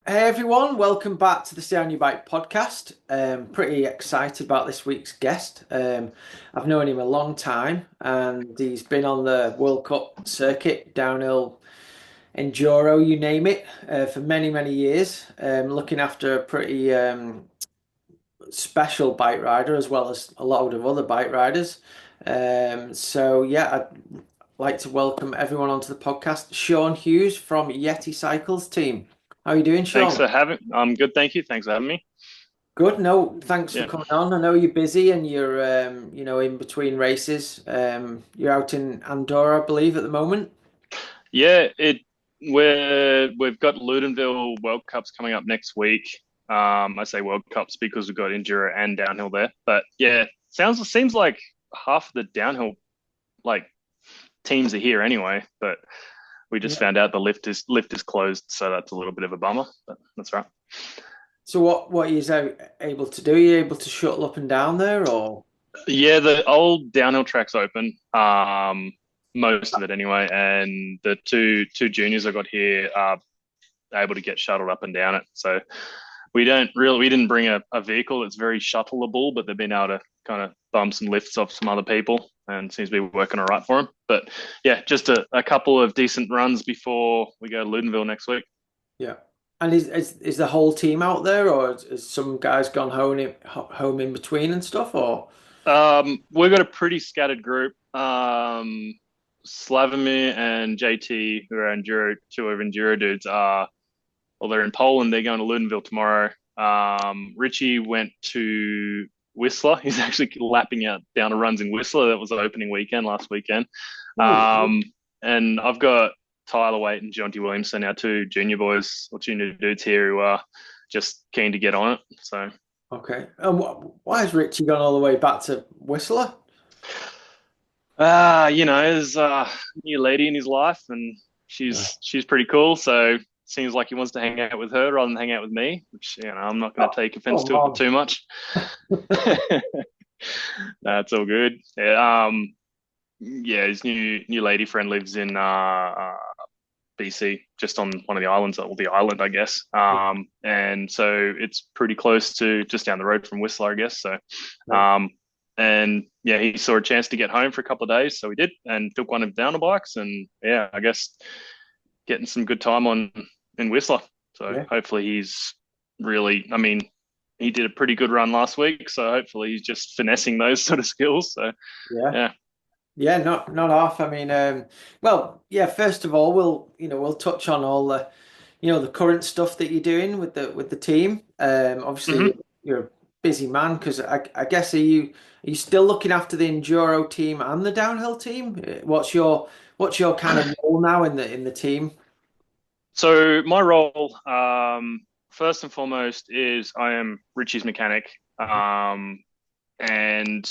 Hey everyone, welcome back to the Stay On Your Bike podcast. Pretty excited about this week's guest. I've known him a long time and he's been on the World Cup circuit, downhill, enduro, you name it, for many, many years. Looking after a pretty special bike rider as well as a load of other bike riders. I'd like to welcome everyone onto the podcast. Shaun Hughes from Yeti Cycles team. How are you doing, Thanks Shaun? for having. I'm good, thank you. Thanks for having me. Good. No, thanks for Yeah, coming on. I know you're busy and you're, in between races. You're out in Andorra, I believe, at the moment. yeah. We've got Ludenville World Cups coming up next week. I say World Cups because we've got enduro and downhill there. But yeah, seems like half of the downhill like teams are here anyway. But we just Yeah. found out the lift is closed, so that's a little bit of a bummer. But that's right. So what are you able to do? Are you able to shuttle up and down there, or? Yeah, the old downhill track's open. Most of it anyway, and the two juniors I got here are able to get shuttled up and down it. So we didn't bring a vehicle that's very shuttleable, but they've been able to kind of bum some lifts off some other people and seems to be working all right for them. But yeah, just a couple of decent runs before we go to Ludenville next week. Yeah. And is the whole team out there, or is some guys gone home in between and stuff, or? We've got a pretty scattered group. Slavomir and JT, who are two of enduro dudes, they're in Poland. They're going to Ludenville tomorrow. Richie went to Whistler. He's actually lapping out down the runs in Whistler. That was the opening weekend last weekend. Oh, Um, and I've got Tyler Waite and Jonty Williamson, our two junior boys or junior dudes here who are just keen to get on it. So, okay. And why has Richie gone all the way back to Whistler? there's a new lady in his life, and she's pretty cool. So seems like he wants to hang out with her rather than hang out with me, which I'm not going Oh, to take offense come to it on. too much. That's all good. Yeah, yeah, his new lady friend lives in BC, just on one of the islands, or the island, I guess. And so it's pretty close to just down the road from Whistler, I guess. So, Yeah. um, and yeah, he saw a chance to get home for a couple of days, so we did, and took one of the down bikes, and yeah, I guess getting some good time on in Whistler. So Yeah. hopefully he's really, I mean, he did a pretty good run last week, so hopefully he's just finessing those sort of skills. So Yeah. yeah. Yeah, not off. I mean, well, yeah. First of all, we'll touch on all the, the current stuff that you're doing with the team. Obviously, Mm-hmm. you're a busy man because I guess are you still looking after the enduro team and the downhill team? What's your kind of role now in the team? So my role, first and foremost, is I am Richie's mechanic, and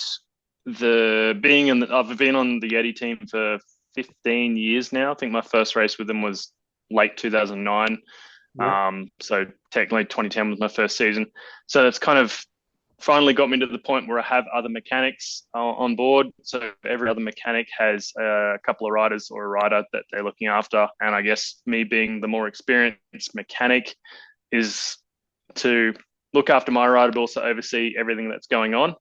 I've been on the Yeti team for 15 years now. I think my first race with them was late 2009. Yeah, So technically 2010 was my first season. So that's kind of finally got me to the point where I have other mechanics on board. So every other mechanic has a couple of riders or a rider that they're looking after. And I guess me being the more experienced mechanic is to look after my rider, but also oversee everything that's going on.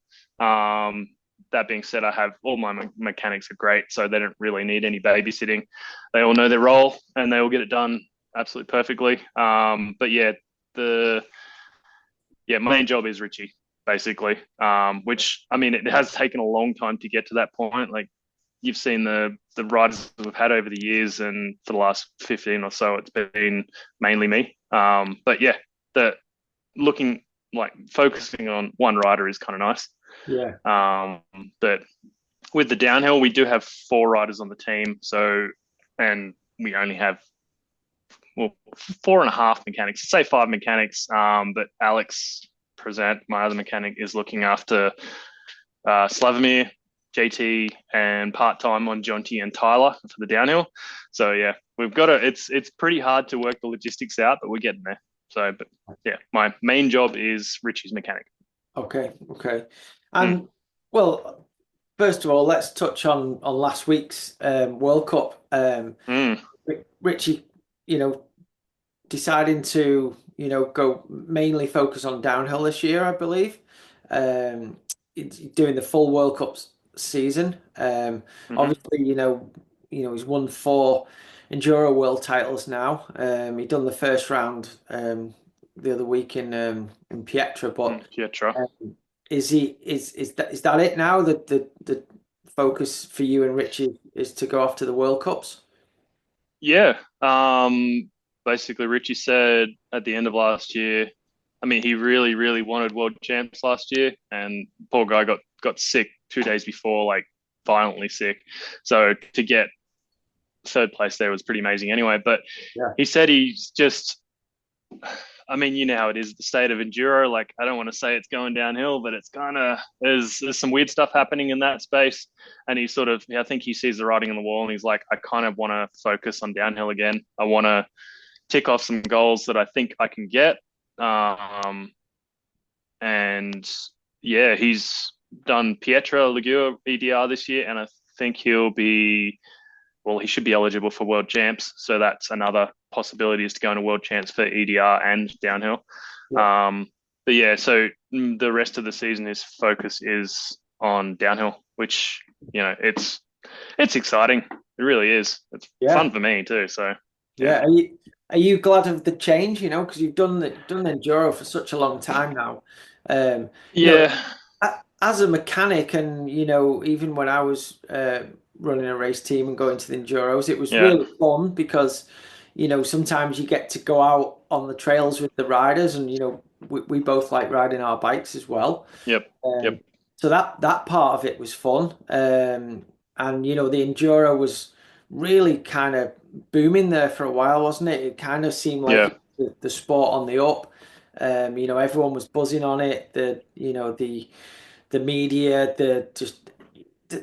That being said, I have all my mechanics are great, so they don't really need any babysitting. They all know their role and they all get it done absolutely perfectly. But yeah, the main job is Richie basically, which I mean it has taken a long time to get to that point. Like you've seen the riders we've had over the years, and for the last 15 or so, it's been mainly me. But yeah, the looking like focusing on one rider is kind of nice. yeah, Um, but with the downhill, we do have four riders on the team. So, and we only have, well, four and a half mechanics, say five mechanics. But Alex Present, my other mechanic, is looking after Slavomir, JT, and part time on Jonty and Tyler for the downhill. So yeah, we've got to. It's pretty hard to work the logistics out, but we're getting there. So, but yeah, my main job is Richie's mechanic. okay, okay. Mm, And well, first of all, let's touch on last week's World Cup. mm, Richie, you know, deciding to go mainly focus on downhill this year, I believe. It's doing the full World Cup season. Hmm. Obviously, he's won four Enduro World titles now. He done the first round the other week in Pietra, but Pietro. um, is that it now? The focus for you and Richie is to go off to the World Cups? Yeah. Basically, Richie said at the end of last year, I mean, he really, really wanted world champs last year, and poor guy got sick 2 days before, like violently sick. So to get third place there was pretty amazing anyway. But Yeah. he said he's just, I mean, you know how it is, the state of enduro. Like, I don't want to say it's going downhill, but it's kind of there's some weird stuff happening in that space. And he sort of, I think he sees the writing on the wall, and he's like, I kind of want to focus on downhill again. I want to tick off some goals that I think I can get. Um, and yeah, he's done Pietra Ligure EDR this year, and I think he should be eligible for world champs. So that's another possibility, is to go into world champs for EDR and downhill. Yeah. Um, but yeah, so the rest of the season, his focus is on downhill, which, it's exciting. It really is. It's Yeah. fun for me too. So yeah, Yeah. Are you glad of the change, because you've done the enduro for such a long time now. Um, you know, yeah, as a mechanic, and even when I was running a race team and going to the enduros, it was yeah, really fun because sometimes you get to go out on the trails with the riders, and we both like riding our bikes as well. yep, yep, So that part of it was fun. And the enduro was really kind of booming there for a while, wasn't it? It kind of seemed like yeah, the sport on the up. Everyone was buzzing on it. The media,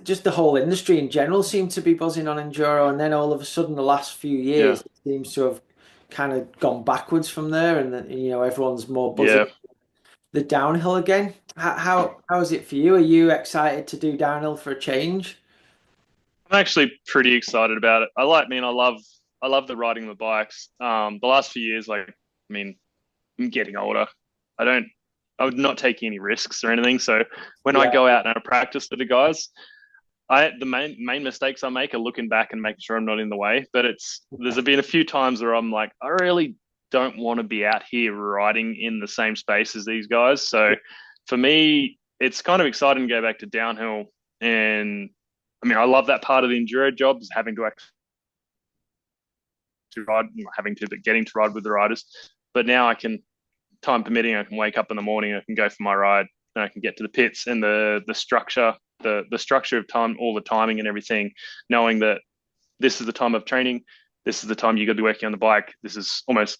just the whole industry in general seemed to be buzzing on enduro, and then all of a sudden, the last few yeah, years, it seems to have kind of gone backwards from there, and everyone's more buzzing yeah. the downhill again. How is it for you? Are you excited to do downhill for a change? I'm actually pretty excited about it. I love the riding the bikes. The last few years, like, I mean, I'm getting older. I don't, I would not take any risks or anything. So when I Yeah, go out and I practice with the guys, the main mistakes I make are looking back and making sure I'm not in the way. But there's been a few times where I'm like, I really don't want to be out here riding in the same space as these guys. So for me, it's kind of exciting to go back to downhill. And I mean, I love that part of the enduro job, is having to actually ride, not having to, but getting to ride with the riders. But now I can, time permitting, I can wake up in the morning, I can go for my ride, and I can get to the pits, and the structure, the structure of time, all the timing and everything, knowing that this is the time of training, this is the time you got to be working on the bike. It's almost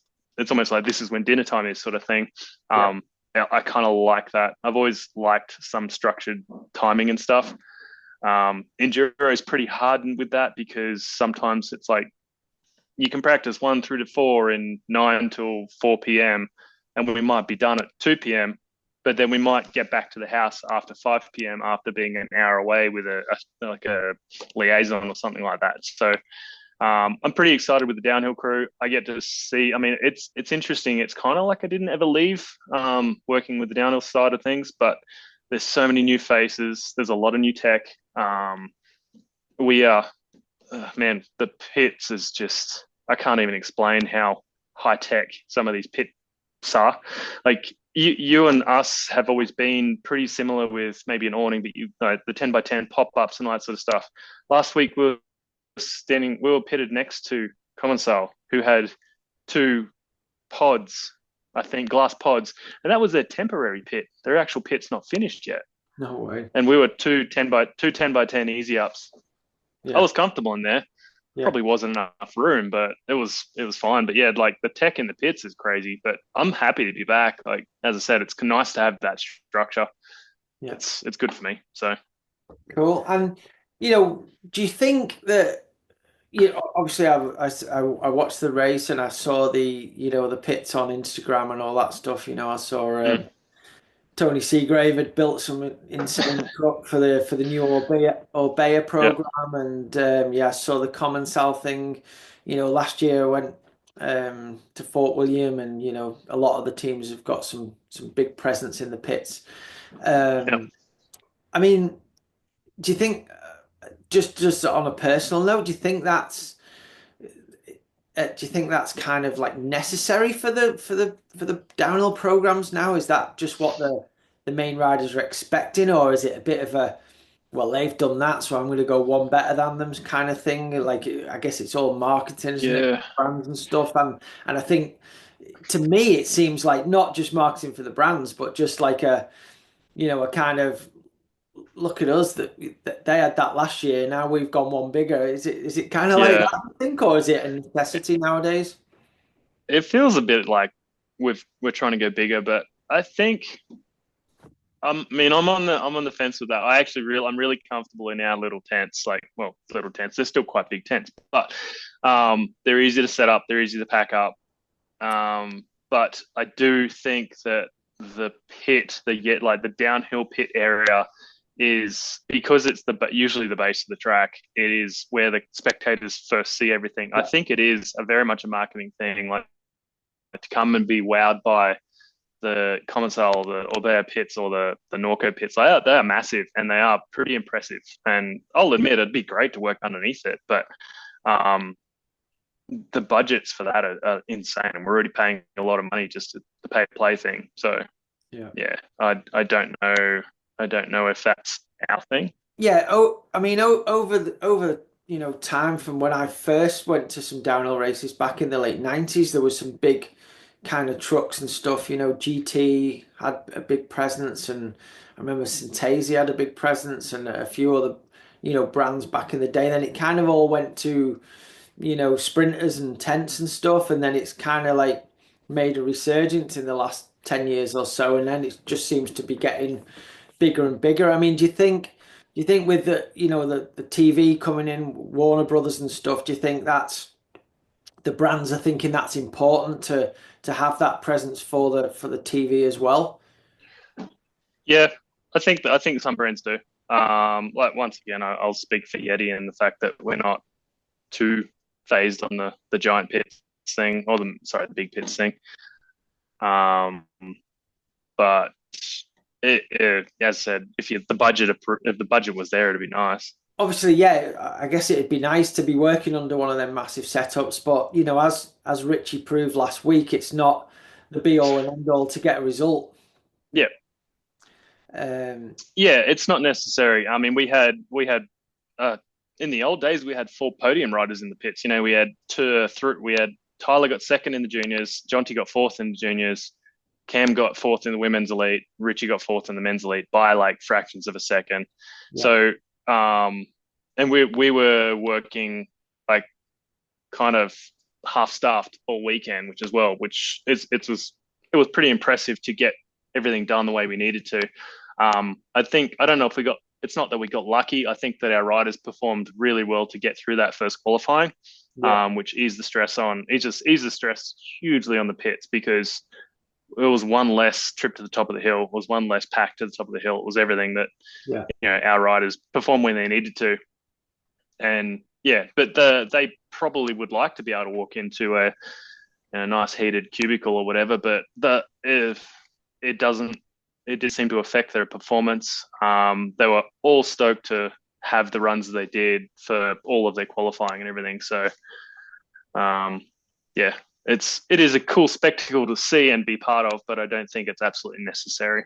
like this is when dinner time is, sort of thing. yeah, I kind of like that. I've always liked some structured timing and stuff. Enduro is pretty hardened with that, because sometimes it's like you can practice 1 through to 4 in 9 till 4 p.m., and we might be done at 2 p.m., but then we might get back to the house after 5 p.m. after being an hour away with a liaison or something like that. So I'm pretty excited with the downhill crew. I get to see. I mean, it's interesting. It's kind of like I didn't ever leave working with the downhill side of things, but there's so many new faces. There's a lot of new tech. We are, man, the pits is just, I can't even explain how high tech some of these pits are. Like, you and us have always been pretty similar with maybe an awning, but the 10 by 10 pop ups and all that sort of stuff. Last week we were pitted next to Commensal, who had two pods, I think, glass pods, and that was their temporary pit. Their actual pit's not finished yet. no way. And we were two 10 by 10 easy ups. I Yeah, was comfortable in there. yeah, Probably wasn't enough room, but it was fine. But yeah, like, the tech in the pits is crazy. But I'm happy to be back. Like, as I said, it's nice to have that structure. yeah. It's good for me. So Cool. And do you think that obviously I watched the race and I saw the pits on Instagram and all that stuff. I saw mm, Tony Seagrave had built some insane truck for the new Orbea yeah, program, and yeah, I saw the Common South thing. Last year I went to Fort William, and a lot of the teams have got some big presence in the pits. Yep. Um, I mean, do you think just on a personal note, do you think that's kind of like necessary for the downhill programs now? Is that just what the main riders are expecting, or is it a bit of a, well, they've done that, so I'm going to go one better than them kind of thing? Like, I guess it's all marketing, isn't it? Yeah. Brands and stuff. And I think to me, it seems like not just marketing for the brands, but just like a kind of, look at us, that they had that last year. Now we've gone one bigger. Is it kind of like Yeah. that, I think, or is it a necessity nowadays? It feels a bit like we're trying to go bigger, but I think I mean, I'm on the fence with that. I'm really comfortable in our little tents. Like, well, little tents. They're still quite big tents, but they're easy to set up. They're easy to pack up. But I do think that the pit, the downhill pit area, is because it's usually the base of the track. It is where the spectators first see everything. I Yeah, think it is a very much a marketing thing. Like to come and be wowed by the Commensal or the Orbea pits or the Norco pits, they are massive and they are pretty impressive. And I'll admit it'd be great to work underneath it, but um, the budgets for that are insane, and we're already paying a lot of money just to pay play thing. So yeah. yeah, I don't know. I don't know if that's our thing. Yeah. Oh, I mean, over time from when I first went to some downhill races back in the late '90s, there was some big kind of trucks and stuff. GT had a big presence, and I remember Synthesi had a big presence, and a few other brands back in the day. Then it kind of all went to sprinters and tents and stuff, and then it's kind of like made a resurgence in the last 10 years or so, and then it just seems to be getting bigger and bigger. I mean, do you think with the TV coming in, Warner Brothers and stuff, do you think that's the brands are thinking that's important to have that presence for the TV as well? Yeah, I think some brands do. Like once again, I'll speak for Yeti and the fact that we're not too phased on the giant pits thing or the big pits thing. Um, but as I said, if the budget was there, it'd be nice. Obviously, yeah, I guess it'd be nice to be working under one of them massive setups, but as Richie proved last week, it's not the be all and end all to get a result. Yeah, Um, yeah, it's not necessary. I mean, uh, in the old days we had four podium riders in the pits. You know, we had Tyler got second in the juniors, Jonty got fourth in the juniors, Cam got fourth in the women's elite, Richie got fourth in the men's elite by like fractions of a second. yeah, So, and we were working like kind of half staffed all weekend, which as well, which is it was pretty impressive to get everything done the way we needed to. I don't know if we got. It's not that we got lucky. I think that our riders performed really well to get through that first qualifying, yeah, which eased the stress on. It just eased the stress hugely on the pits because it was one less trip to the top of the hill, it was one less pack to the top of the hill. It was everything that yeah, our riders performed when they needed to, and yeah, but they probably would like to be able to walk into a nice heated cubicle or whatever, but if it doesn't, it did seem to affect their performance. They were all stoked to have the runs that they did for all of their qualifying and everything. So, um, yeah, it is a cool spectacle to see and be part of, but I don't think it's absolutely necessary.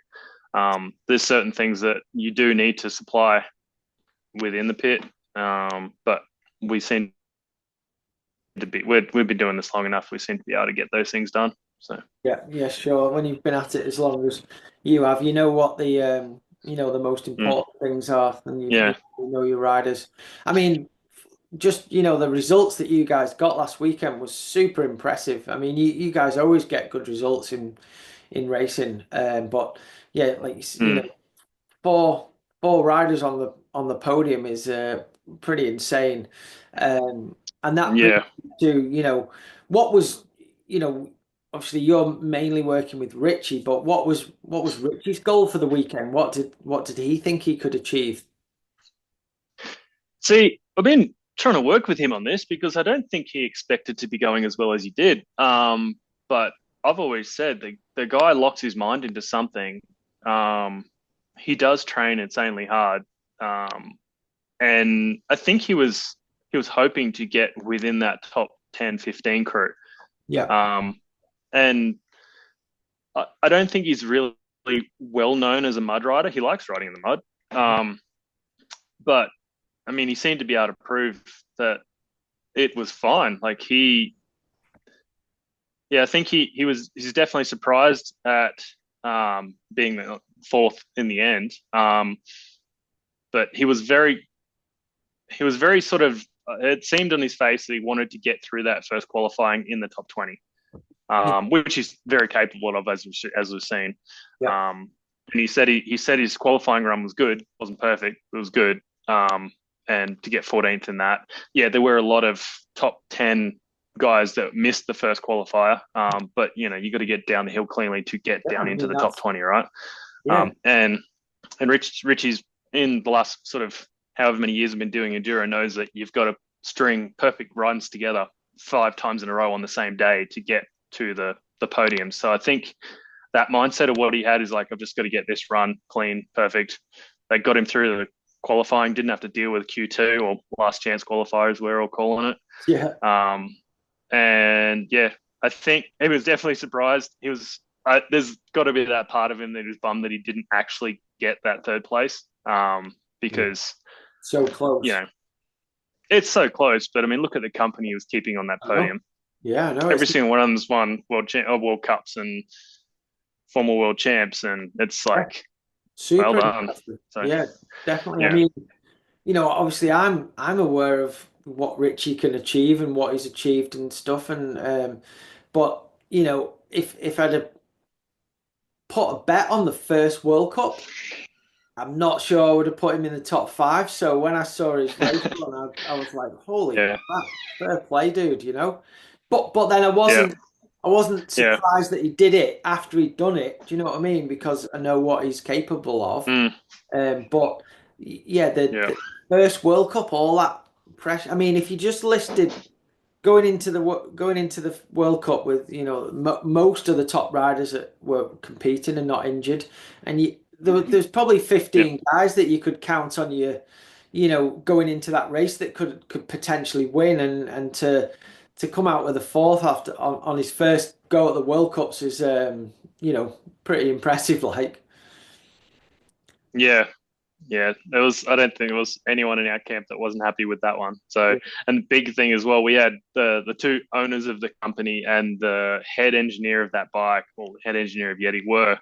There's certain things that you do need to supply within the pit, but we seem we've been doing this long enough. We seem to be able to get those things done. So yeah, yeah, sure. When you've been at it as long as you have, you know what the most mm, important things are, and you yeah, know your riders. I mean, just the results that you guys got last weekend was super impressive. I mean, you guys always get good results in racing, but yeah, like mm, four riders on the podium is pretty insane, and that brings yeah. me to what was you know obviously you're mainly working with Richie, but what was Richie's goal for the weekend? What did he think he could achieve? See, I've been trying to work with him on this because I don't think he expected to be going as well as he did. But I've always said the guy locks his mind into something. Um, he does train insanely hard. And I think he was hoping to get within that top 10, 15 crew. Yeah. Um, and I don't think he's really well known as a mud rider. He likes riding in the mud. But I mean, he seemed to be able to prove that it was fine. Like I think he's definitely surprised at being the fourth in the end. But he was very sort of. It seemed on his face that he wanted to get through that first qualifying in the top 20, Yeah. which he's very capable of, as we've seen. Yeah. And he said his qualifying run was good, wasn't perfect, it was good. And to get 14th in that, yeah, there were a lot of top 10 guys that missed the first qualifier. But you got to get down the hill cleanly to get Yeah, down I into mean, the top 20, right? yeah. And Richie's in the last sort of however many years have been doing enduro knows that you've got to string perfect runs together 5 times in a row on the same day to get to the podium. So I think that mindset of what he had is like, I've just got to get this run clean, perfect. They got him through the qualifying, didn't have to deal with Q2 or last chance qualifiers, we're all calling it. Yeah. And yeah, I think he was definitely surprised. There's got to be that part of him that is bummed that he didn't actually get that third place. Because So close. it's so close. But I mean, look at the company he was keeping on that I know. podium. Yeah, I know. Every single one of them's won World Cups and former world champs, and it's Yeah, like, well super done. impressive. So Yeah, definitely. I yeah, mean, obviously I'm aware of what Richie can achieve and what he's achieved and stuff. And but if I'd have put a bet on the first World Cup, I'm not sure I would have put him in the top five. So when I saw his race run, I was like, holy yeah, crap, fair play, dude. But then I yeah, wasn't yeah, surprised that he did it after he'd done it. Do you know what I mean? Because I know what he's capable of. mm, But yeah, yeah, the first World Cup, all that pressure. I mean, if you just listed going into the World Cup with most of the top riders that were competing and not injured, and there's probably yeah, 15 guys that you could count on going into that race that could potentially win, and to come out with a fourth after on his first go at the World Cups is pretty impressive. Like, yeah. Yeah, it was. I don't think there was anyone in our camp that wasn't happy with that one. So, and the big thing as well, we had the two owners of the company and the head engineer of that bike, or head engineer of Yeti, were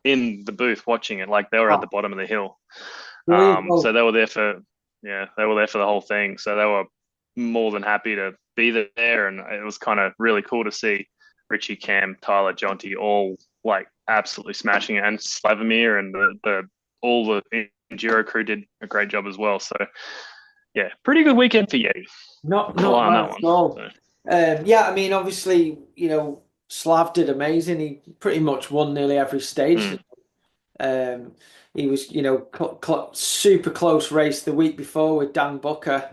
in the booth watching it. Like they were at the wow, bottom of the hill. brilliant. So Well, they were there for, yeah, they were there for the whole thing. So they were more than happy to be there, and it was kind of really cool to see Richie, Cam, Tyler, Jonty all like absolutely smashing it, and Slavomir and the all the enduro crew did a great job as well. So yeah, pretty good weekend for Yeti. not Rely on bad that at one. all. So Yeah, I mean, obviously, Slav did amazing. He pretty much won nearly every stage. mm, Um, he was, super close race the week before with Dan Booker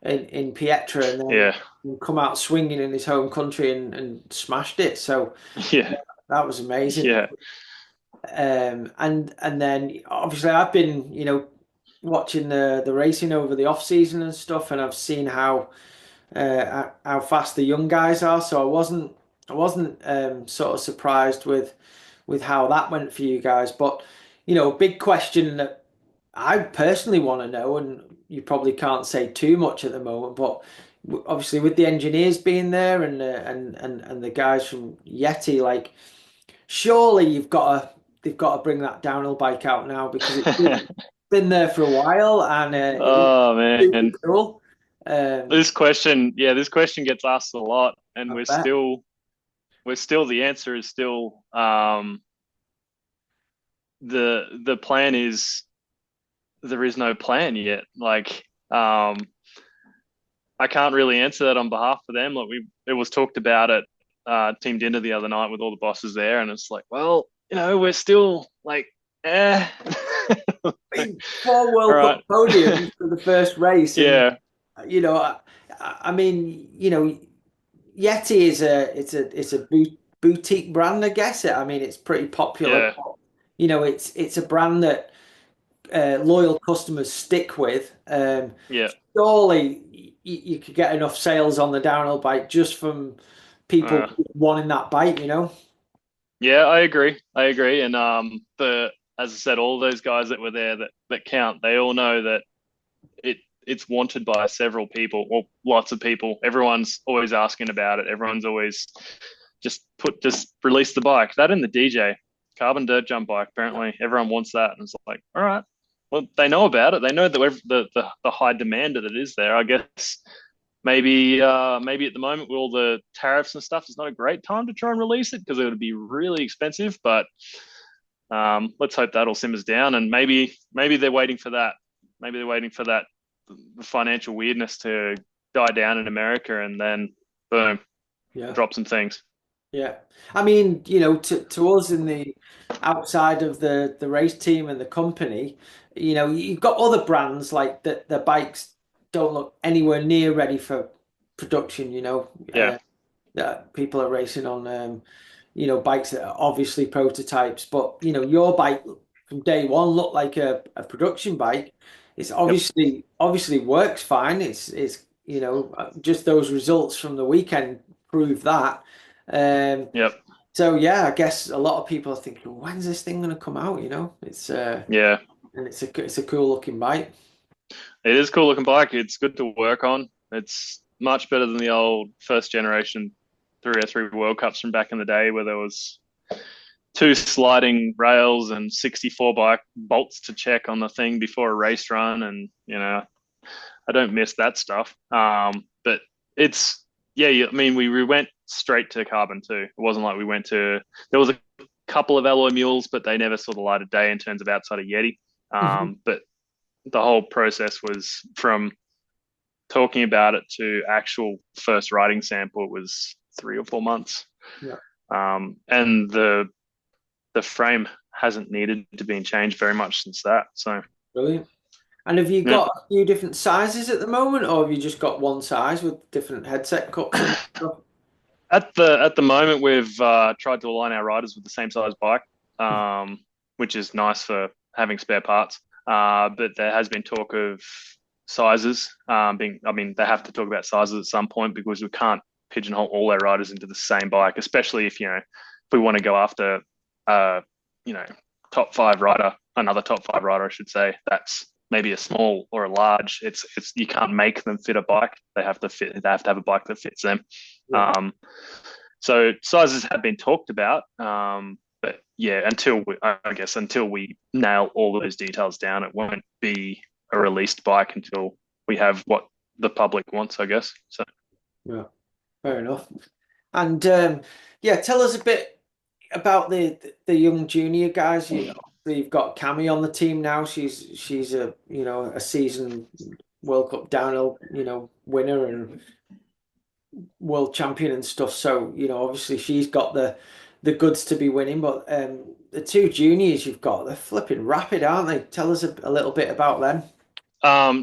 in Pietra, and yeah, then come out swinging in his home country and smashed it. So yeah, that was amazing. yeah, And then obviously I've been, watching the racing over the off season and stuff, and I've seen how fast the young guys are. So I wasn't sort of surprised with how that went for you guys. But big question that I personally want to know, and you probably can't say too much at the moment, but obviously with the engineers being there and the guys from Yeti, like surely they've got to bring that downhill bike out now because it's been there for a while and it looks oh super man, cool. this question gets asked a lot, and I we're bet. still the answer is still the plan is there is no plan yet. Like I can't really answer that on behalf of them. Like it was talked about at team dinner the other night with all the bosses there, and it's like, well, we're still like, eh. I mean, 4 All World Cup right. podiums for the first race, and Yeah. you know, I mean, Yeti is a boutique brand, I guess. I mean, it's pretty popular. Yeah. It's a brand that loyal customers stick with. Yeah. Surely you could get enough sales on the downhill bike just from people Uh, wanting that bike. yeah, I agree. I agree. And the as I said, all those guys that were there that count, they all know that it it's wanted by several people or lots of people. Everyone's always asking about it. Everyone's always just release the bike. That and the DJ carbon dirt jump bike. Apparently, everyone wants that, and it's like, all right. Well, they know about it. They know the high demand that it is there. I guess maybe at the moment with all the tariffs and stuff, it's not a great time to try and release it because it would be really expensive. But let's hope that all simmers down, and maybe they're waiting for that. Maybe they're waiting for that financial weirdness to die down in America, and then boom, Yeah. drop some things. Yeah. I mean, to us in the outside of the race team and the company, you've got other brands like the bikes don't look anywhere near ready for production. Yeah, That people are racing on bikes that are obviously prototypes, but your bike from day one looked like a production bike. It's yep, obviously works fine. It's just those results from the weekend prove that. Um, yep, so yeah, I guess a lot of people are thinking, when's this thing going to come out? It's yeah. and it's a cool looking bike. It is a cool looking bike. It's good to work on. It's much better than the old first generation 303 World Cups from back in the day where there was two sliding rails and 64 bike bolts to check on the thing before a race run. And, I don't miss that stuff. But it's, yeah, I mean, we went straight to carbon too. It wasn't like we went to, there was a couple of alloy mules, but they never saw the light of day in terms of outside of Yeti. Mhm. But the whole process was from talking about it to actual first riding sample, it was 3 or 4 months. Yeah, And the frame hasn't needed to be changed very much since that. So brilliant. And have you yeah. got a few different sizes at the moment, or have you just got one size with different headset cups and stuff? At the moment, we've tried to align our riders with the same size bike, Mhm. which is nice for having spare parts. But there has been talk of sizes I mean, they have to talk about sizes at some point because we can't pigeonhole all our riders into the same bike, especially if we want to go after uh, you know, top five rider, another top five rider, I should say. That's maybe a small or a large. It's you can't make them fit a bike. They have to fit. They have to have a bike that fits them. Yeah, Um, so sizes have been talked about, but yeah, I guess until we nail all those details down, it won't be a released bike until we have what the public wants, I guess. So yeah, fair enough. And yeah, tell us a bit about the young junior guys. You've got Cami on the team now. She's a seasoned World Cup downhill winner and world champion and stuff. So obviously she's got the goods to be winning. But the two juniors you've got, they're flipping rapid, aren't they? Tell us a little bit about them.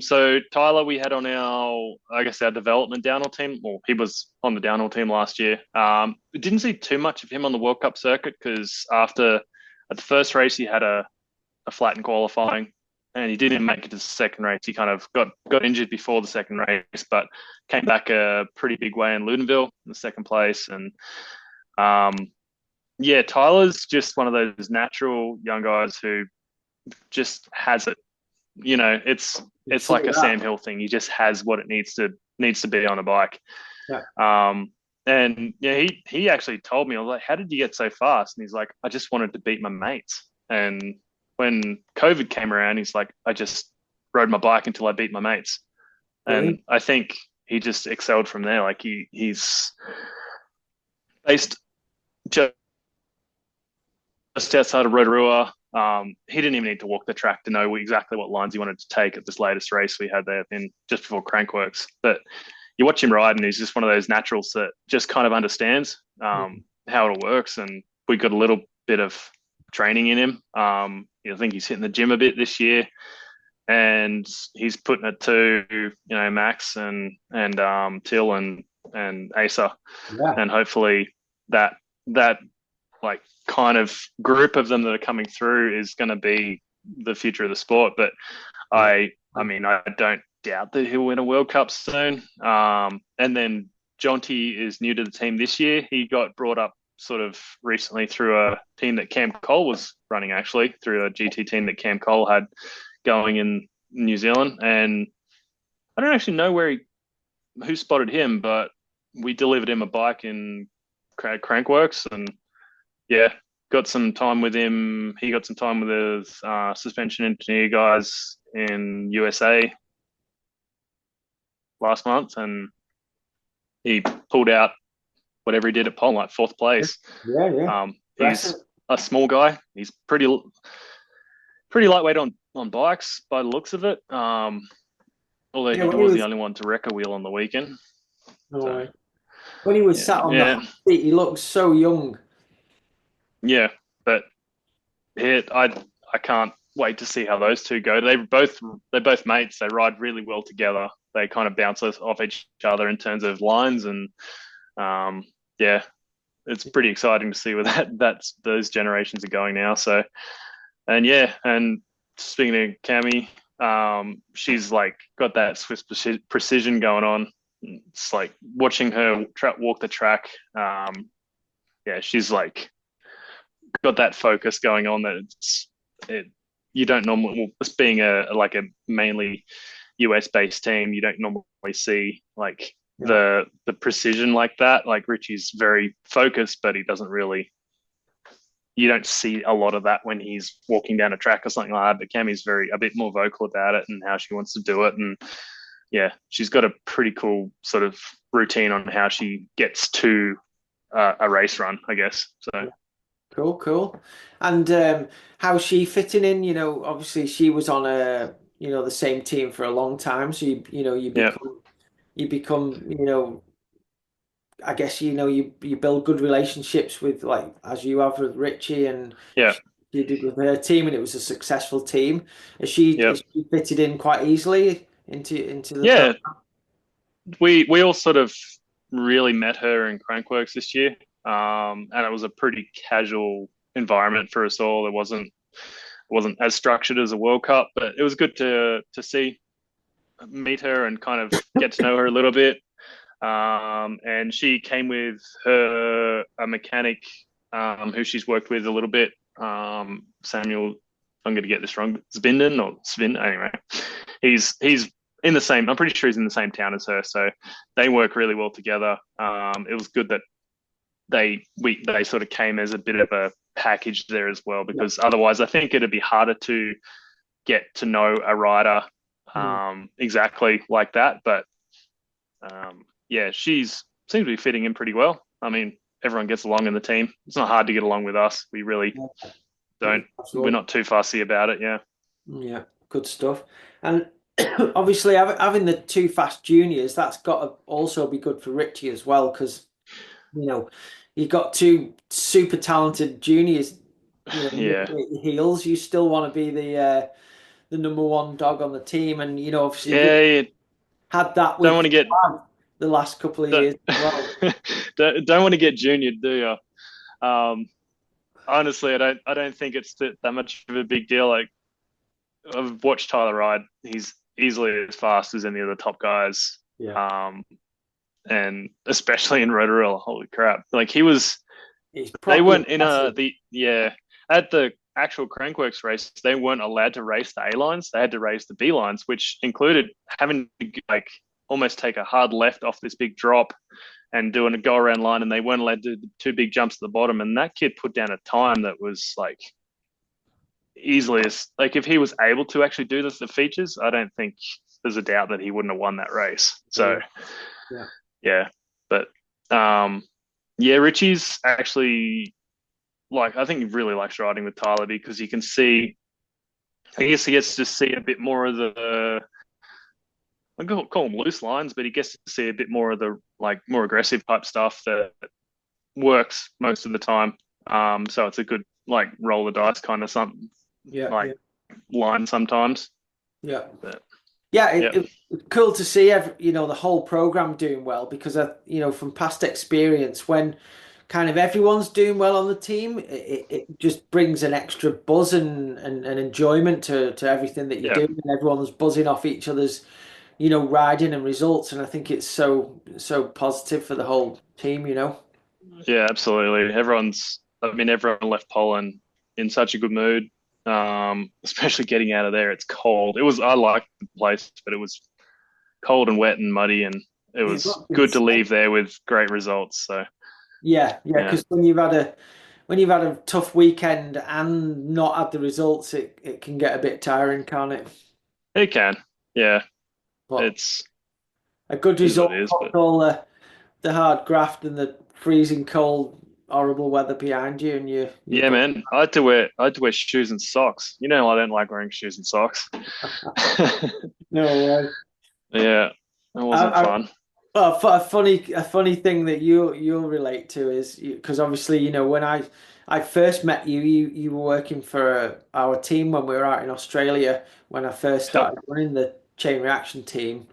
So Tyler, we had on I guess, our development downhill team. Well, he was on the downhill team last year. We didn't see too much of him on the World Cup circuit because at the first race, he had a flat in qualifying and he didn't make it to the second race. He kind of got injured before the second race, but came back a pretty big way in Ludenville in the second place. And um, yeah, Tyler's just one of those natural young guys who just has it. It's See like a that? Sam Hill thing. He just has what it needs to be on a bike. Yeah, Um, and yeah, he actually told me, I was like, "How did you get so fast?" And he's like, "I just wanted to beat my mates." And when COVID came around, he's like, "I just rode my bike until I beat my mates." brilliant. And I think he just excelled from there. Like he's based just outside of Rotorua. He didn't even need to walk the track to know exactly what lines he wanted to take at this latest race we had there in just before Crankworks. But you watch him ride, and he's just one of those naturals that just kind of understands how it all works. And we got a little bit of training in him. I think he's hitting the gym a bit this year, and he's putting it to Max and Till and Asa, Yeah. and hopefully that like kind of group of them that are coming through is going to be the future of the sport. But Yeah. I mean, I don't doubt that he'll win a World Cup soon. And then Jonty is new to the team this year. He got brought up sort of recently through a team that Cam Cole was running, actually, through a GT team that Cam Cole had going in New Zealand. And I don't actually know who spotted him, but we delivered him a bike in Crankworks, and yeah, got some time with him. He got some time with his suspension engineer guys in USA last month, and he pulled out whatever he did at pole, like fourth place. Yeah. Yeah. He's Impressive. a small guy. He's pretty lightweight on bikes by the looks of it. Although Yeah. he was the only one to wreck a wheel on the weekend. No So way. When he was yeah, sat on the yeah, hot seat, he looked so young. yeah. But I can't wait to see how those two go. They're both mates. They ride really well together. They kind of bounce off each other in terms of lines, and yeah, it's pretty exciting to see where that's those generations are going now. So, and yeah, and speaking of Cami, she's like got that Swiss precision going on. It's like watching her walk the track. Yeah, she's like got that focus going on that you don't normally, well, this being a mainly US based team, you don't normally see like Yeah. the precision like that. Like Richie's very focused, but he doesn't really, you don't see a lot of that when he's walking down a track or something like that. But Cammie's a bit more vocal about it and how she wants to do it. And yeah, she's got a pretty cool sort of routine on how she gets to a race run, I guess. So Cool, cool. And how's she fitting in? Obviously she was on the same team for a long time. So you yeah, become, I guess, you build good relationships with, like, as you have with Richie, and yeah, she did with her team, and it was a successful team. yeah, Is she fitted in quite easily into the yeah. program? We all sort of really met her in Crankworks this year, and it was a pretty casual environment for us all. It wasn't as structured as a World Cup, but it was good to meet her and kind of get to know her a little bit. And she came with a mechanic who she's worked with a little bit, Samuel. I'm going to get this wrong. Zbinden or Svin. Anyway, he's in the same. I'm pretty sure he's in the same town as her, so they work really well together. It was good that they sort of came as a bit of a package there as well, Yeah. because otherwise I think it'd be harder to get to know a rider Mm. exactly like that. But yeah, seems to be fitting in pretty well. I mean, everyone gets along in the team. It's not hard to get along with us. We really Yeah. don't. We're Absolutely. not too fussy about it. Yeah, Yeah, good stuff. And obviously, having the two fast juniors, that's got to also be good for Richie as well, because you know you've got two super talented juniors. yeah, Nipping at your heels. You still want to be the number one dog on the team, and obviously Rich yeah. You had that don't with want to get Fab the last couple of don't, years as well. don't want to get junior, do you? Honestly, I don't think it's that much of a big deal. Like I've watched Tyler ride. He's easily as fast as any of the top guys. Yeah, Um, and especially in Rotorua, holy crap! Like he was, it's they properly weren't in impressive. at the actual Crankworks race. They weren't allowed to race the A lines. They had to race the B lines, which included having to like almost take a hard left off this big drop and doing a go around line. And they weren't allowed to do the two big jumps at the bottom. And that kid put down a time that was like easily as like if he was able to actually do the features, I don't think there's a doubt that he wouldn't have won that race. So Yeah, yeah, yeah, but um, yeah, Richie's actually like I think he really likes riding with Tyler because you can see. I guess he gets to see a bit more of the. I call them loose lines, but he gets to see a bit more of the like more aggressive type stuff that works most of the time. So it's a like roll the dice kind of something Yeah, like yeah, line sometimes. yeah. But Yeah, yeah, it's cool to see the whole program doing well because from past experience, when kind of everyone's doing well on the team, it just brings an extra buzz and enjoyment to everything that you yeah, do, and everyone's buzzing off each other's, riding and results, and I think it's so positive for the whole team. yeah, absolutely. I mean, everyone left Poland in such a good mood. Especially getting out of there. It's cold. I liked the place, but it was cold and wet and muddy, and it It was must be good to insane. leave there with great results. So Yeah, yeah, yeah, because when you've had a tough weekend and not had the results, it can get a bit tiring, can't it? it can. Yeah, But it's a good is what result it is. puts But all the hard graft and the freezing cold, horrible weather behind you, and you're yeah, done. man, I had to wear shoes and socks. I don't like wearing shoes and socks. No way. Yeah, it wasn't I, fun. well, a funny thing that you'll relate to is because obviously when I first met you, you were working for our team when we were out in Australia when I first Yep, started running the chain reaction team.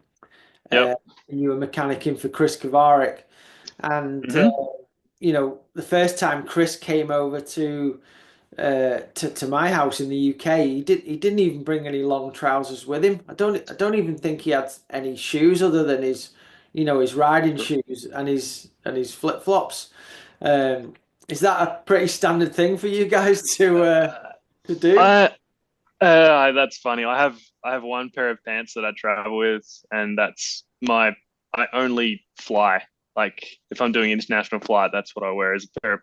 yep. And you were mechanicking for Chris Kavarik, and Hmm. the first time Chris came over to my house in the UK, he didn't even bring any long trousers with him. I don't even think he had any shoes other than his riding shoes and his flip-flops. Um, is that a pretty standard thing for you guys to do? I that's funny. I have one pair of pants that I travel with, and that's my I only fly. Like if I'm doing international flight, that's what I wear is a pair of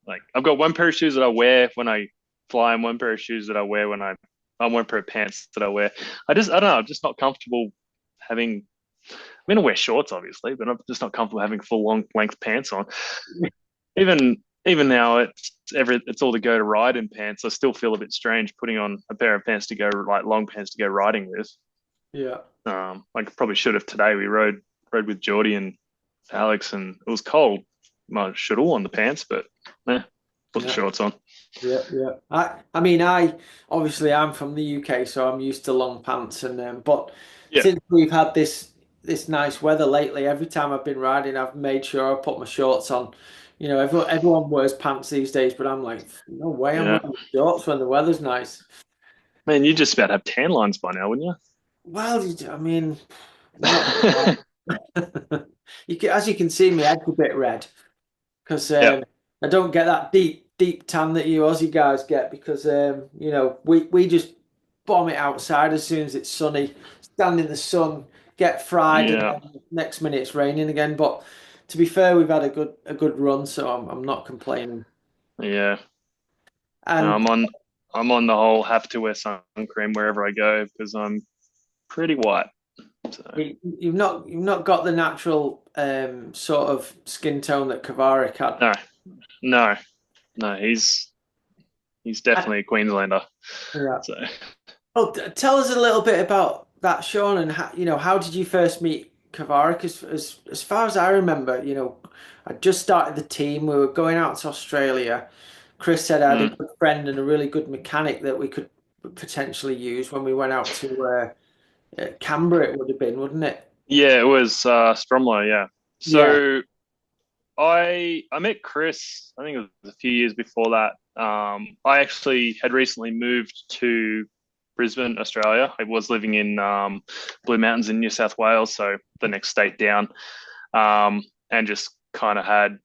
like I've got one pair of shoes that I wear when I fly, and one pair of shoes that I wear when one pair of pants that I wear. I don't know. I'm just not comfortable having. I'm gonna wear shorts, obviously, but I'm just not comfortable having full long length pants on. Even now, it's all to go to ride in pants. I still feel a bit strange putting on a pair of pants to go like long pants to go riding with. Yeah, Like probably should have today. We rode with Geordie and Alex, and it was cold. I should have worn the pants, but put the yeah. shorts on. Yeah, yeah. I mean, I'm from the UK, so I'm used to long pants, but Yeah, since we've had this nice weather lately, every time I've been riding, I've made sure I put my shorts on. Everyone wears pants these days, but I'm like, no way, I'm yeah. wearing shorts when the weather's nice. Man, you just about have tan lines by now, wouldn't Well, I mean, not you? as you can see, my head's a bit red. Because Yeah, I don't get that deep tan that you Aussie guys get because we just bomb it outside as soon as it's sunny, stand in the sun, get fried, and yeah, then next minute it's raining again. But to be fair, we've had a good run, so I'm not complaining. yeah. No, And I'm on the whole have to wear sun cream wherever I go because I'm pretty white. So you've not got the natural sort of skin tone that Kavarik had. no, no, no. He's definitely a Queenslander. Yeah. So Well, tell us a little bit about that, Shaun, and how did you first meet Kavarik? As far as I remember, I just started the team. We were going out to Australia. Chris said I had a mm. good friend and a really good mechanic that we could potentially use when we went out to Canberra. It would have been, wouldn't it? Yeah, it was Stromlo. Yeah. Yeah, So I met Chris. I think it was a few years before that. I actually had recently moved to Brisbane, Australia. I was living in Blue Mountains in New South Wales, so the next state down, and just kind of had.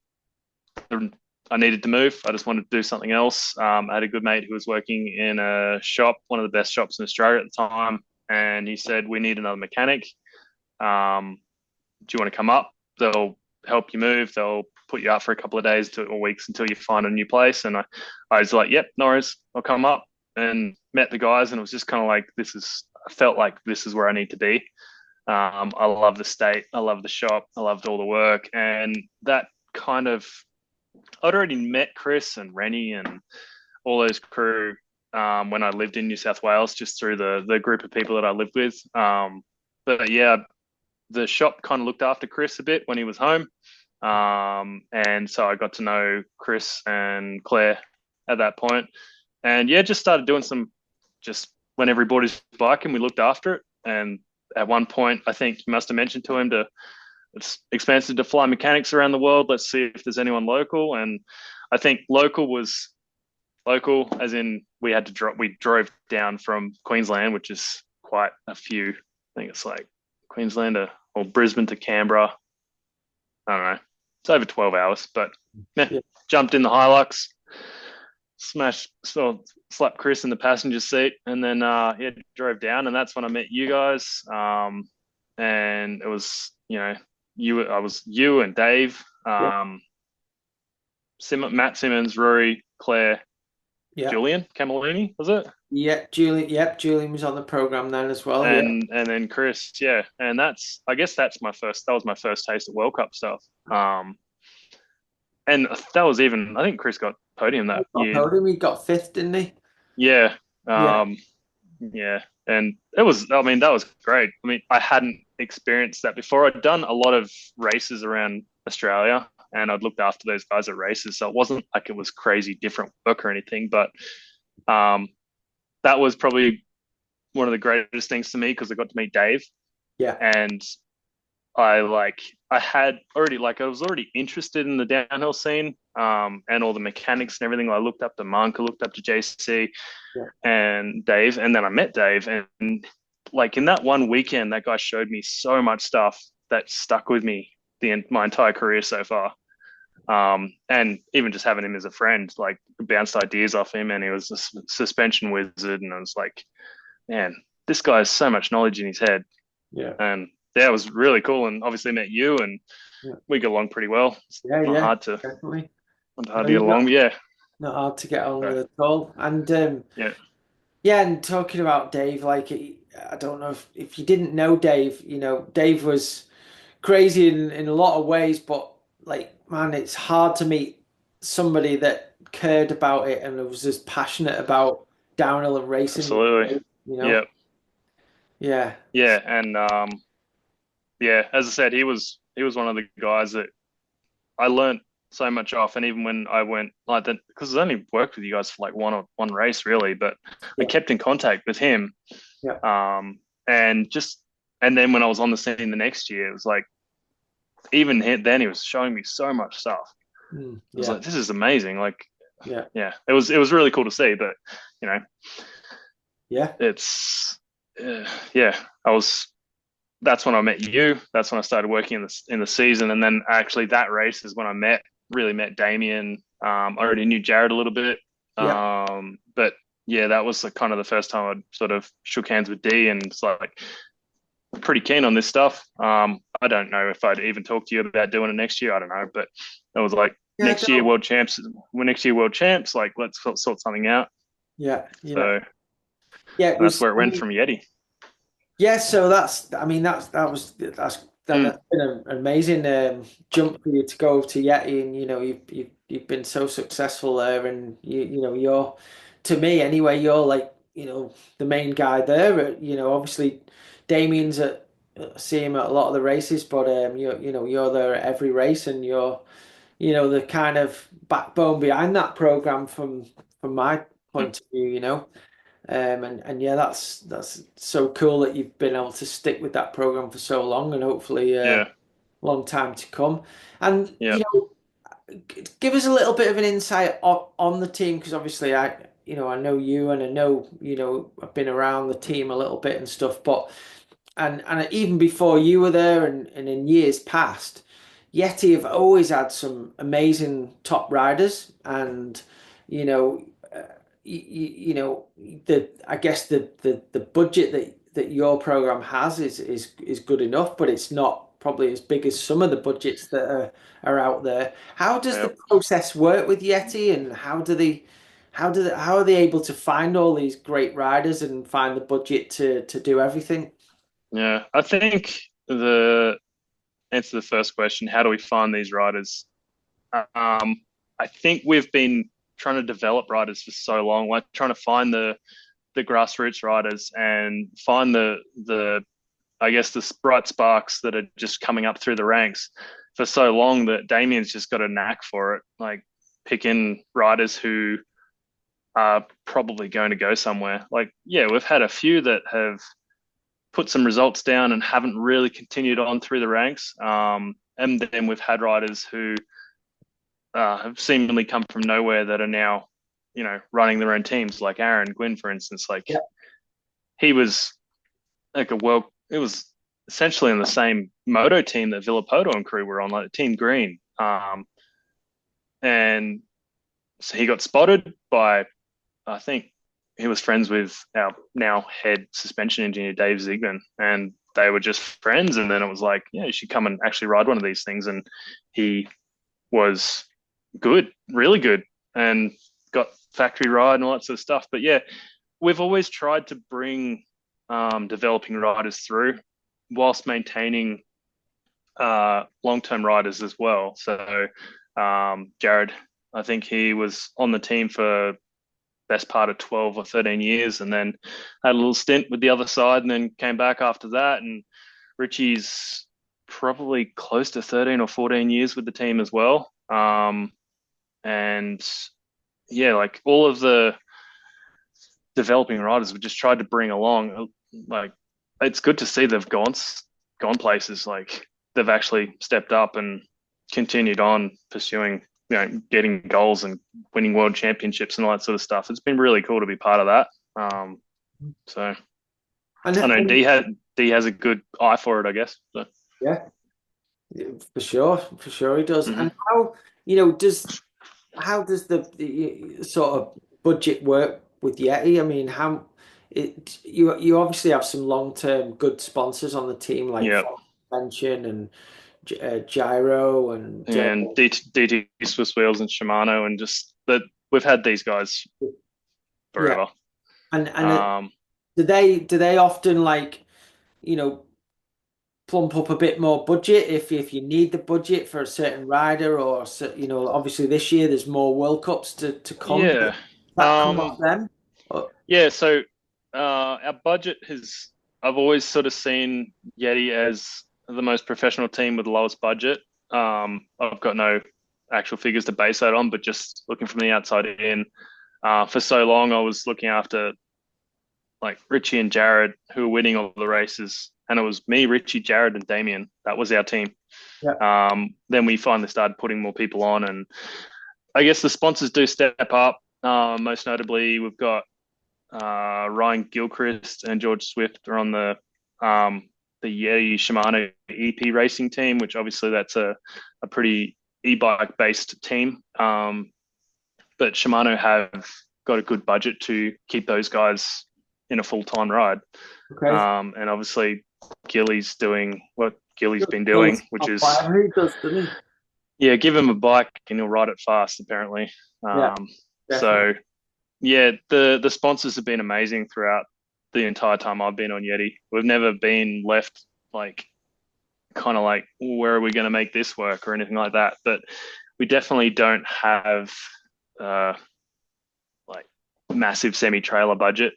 I needed to move. I just wanted to do something else. I had a good mate who was working in a shop, one of the best shops in Australia at the time, and he said, "We need another mechanic. Do you want to come up? They'll help you move. They'll put you up for a couple of days or weeks until you find a new place." And I was like, "Yep, no worries. I'll come up." And met the guys, and it was just kind of like I felt like this is where I need to be. I love the state. I love the shop. I loved all the work, and that kind of I'd already met Chris and Rennie and all those crew when I lived in New South Wales, just through the group of people that I lived with. But yeah, the shop kind of looked after Chris a bit when he was home. And so I got to know Chris and Claire. at that point. And yeah, just started doing just whenever he bought his bike and we looked after it. And at one point, I think you must have mentioned to him to it's expensive to fly mechanics around the world. Let's see if there's anyone local. And I think local was local, as in we drove down from Queensland, which is quite a few. I think it's like Queensland or Brisbane to Canberra. I don't know. It's over 12 hours, but yeah, Yeah. jumped in the Hilux, slapped Chris in the passenger seat, and then yeah, drove down, and that's when I met you guys. And it was I was you and Dave, Yeah. Matt Simmons, Rory, Claire, Yeah. Julian Camillini, was it? Yeah. Julie. Yep. Julian was on the program then as well. Yeah. And then Chris, yeah, and I guess that was my first taste of World Cup stuff. And that was even I think Chris got podium that Got year. podium. He got fifth, didn't he? Yeah, Yeah. yeah, and it was. I mean, that was great. I mean, I hadn't experienced that before. I'd done a lot of races around Australia, and I'd looked after those guys at races, so it wasn't like it was crazy different work or anything. But um, that was probably one of the greatest things to me because I got to meet Dave, Yeah. and I had already I was already interested in the downhill scene, and all the mechanics and everything. I looked up to Monk, I looked up to JC Yeah. and Dave, and then I met Dave, and like in that one weekend, that guy showed me so much stuff that stuck with me my entire career so far. And even just having him as a friend, like bounced ideas off him, and he was a suspension wizard, and I was like, man, this guy has so much knowledge in his head, Yeah. and yeah, it was really cool. And obviously met you, and Yeah. we get along pretty well. It's Yeah. not Yeah. hard to Definitely. not hard No, to get you're along. But yeah, not hard to get on so, with at all. And yeah, yeah, and talking about Dave, I don't know if you didn't know Dave, Dave was crazy in a lot of ways, but like, man, it's hard to meet somebody that cared about it and was as passionate about downhill and racing. absolutely. You Yeah, know? Yeah, yeah, and yeah, as I said, he was one of the guys that I learned so much off. And even when I went like that, because I only worked with you guys for like one race really, but I yeah, kept in contact with him. yeah, And and then when I was on the scene the next year, it was like even then he was showing me so much stuff. I was yeah, like, this is amazing. Like, yeah, yeah, it was really cool to see. But you know, yeah, it's yeah, I was. That's when I met you. That's when I started working in the season, and then actually that race is when I really met Damien. I already knew Jared a little bit, yeah, but yeah, that was kind of the first time I'd sort of shook hands with D, and it's like pretty keen on this stuff. I don't know if I'd even talk to you about doing it next year. I don't know, but it was like yeah. I next year don't. world champs. We're next year world champs. Like let's sort something out. Yeah, yeah, So yeah. It that's was. where it I went mean, from Yeti. yeah. So that's. I mean, Mm, that's been an amazing jump for you to go over to Yeti, and you've been so successful there, and you're to me anyway. You're like the main guy there. Obviously Damien's at see him at a lot of the races, but you're there at every race, and you're the kind of backbone behind that program from my mm, point of view. And yeah, that's so cool that you've been able to stick with that program for so long, and hopefully yeah, long time to come. And yeah, give us a little bit of an insight on the team, because obviously I know you, and I know I've been around the team a little bit and stuff, but and even before you were there, and in years past, Yeti have always had some amazing top riders, and you know, the I guess the budget that your program has is good enough, but it's not probably as big as some of the budgets that are out there. How does yeah. the process work with Yeti, and how are they able to find all these great riders and find the budget to do everything? Yeah, I think the answer to the first question, how do we find these riders? I think we've been trying to develop riders for so long, like trying to find the grassroots riders and find the I guess the bright sparks that are just coming up through the ranks for so long that Damien's just got a knack for it, like picking riders who are probably going to go somewhere. Like, yeah, we've had a few that have put some results down and haven't really continued on through the ranks. And then we've had riders who have seemingly come from nowhere that are now, running their own teams, like Aaron Gwynn, for instance. Like, Yeah. he was like it was essentially in the same moto team that Villapoto and crew were on, like Team Green. And so he got spotted by, I think he was friends with our now head suspension engineer, Dave Zigman, and they were just friends. And then it was like, yeah, you should come and actually ride one of these things. And he was good, really good, and got factory ride and all that sort of stuff. But yeah, we've always tried to bring developing riders through whilst maintaining long-term riders as well. So Jared, I think he was on the team for best part of 12 or 13 years, and then had a little stint with the other side and then came back after that. And Richie's probably close to 13 or 14 years with the team as well. And yeah, like all of the developing riders we just tried to bring along. Like, it's good to see they've gone places. Like, they've actually stepped up and continued on pursuing, getting goals and winning world championships and all that sort of stuff. It's been really cool to be part of that. So And, I know and D has a good eye for it, I guess. So, yeah, for sure he does. And mhm. how, how does the sort of budget work with Yeti? I mean, you obviously have some long-term good sponsors on the team like Yeah, Suspension and Gyro and and DT Swiss Wheels and Shimano, and just that we've had these guys yeah, forever. and Um, do they often you know plump up a bit more budget if you need the budget for a certain rider or obviously this year there's more World Cups to come. Does yeah. that come off them? Yeah, so our budget has, I've always sort of seen Yeti as the most professional team with the lowest budget. I've got no actual figures to base that on, but just looking from the outside in, for so long I was looking after like Richie and Jared, who were winning all the races, and it was me, Richie, Jared, and Damien. That was our team. Yeah. Then we finally started putting more people on, and I guess the sponsors do step up. Most notably, we've got Ryan Gilchrist and George Swift are on the Yeti Shimano EP racing team, which obviously that's a pretty e-bike based team. But Shimano have got a good budget to keep those guys in a full time ride. Okay. And obviously Gilly's doing what Gilly's been doing, which is, He does, doesn't he? yeah, give him a bike and he'll ride it fast apparently. Yeah, definitely. So yeah, the sponsors have been amazing throughout the entire time I've been on Yeti. We've never been left like kind of like, where are we going to make this work or anything like that. But we definitely don't have uh, like massive semi trailer budget.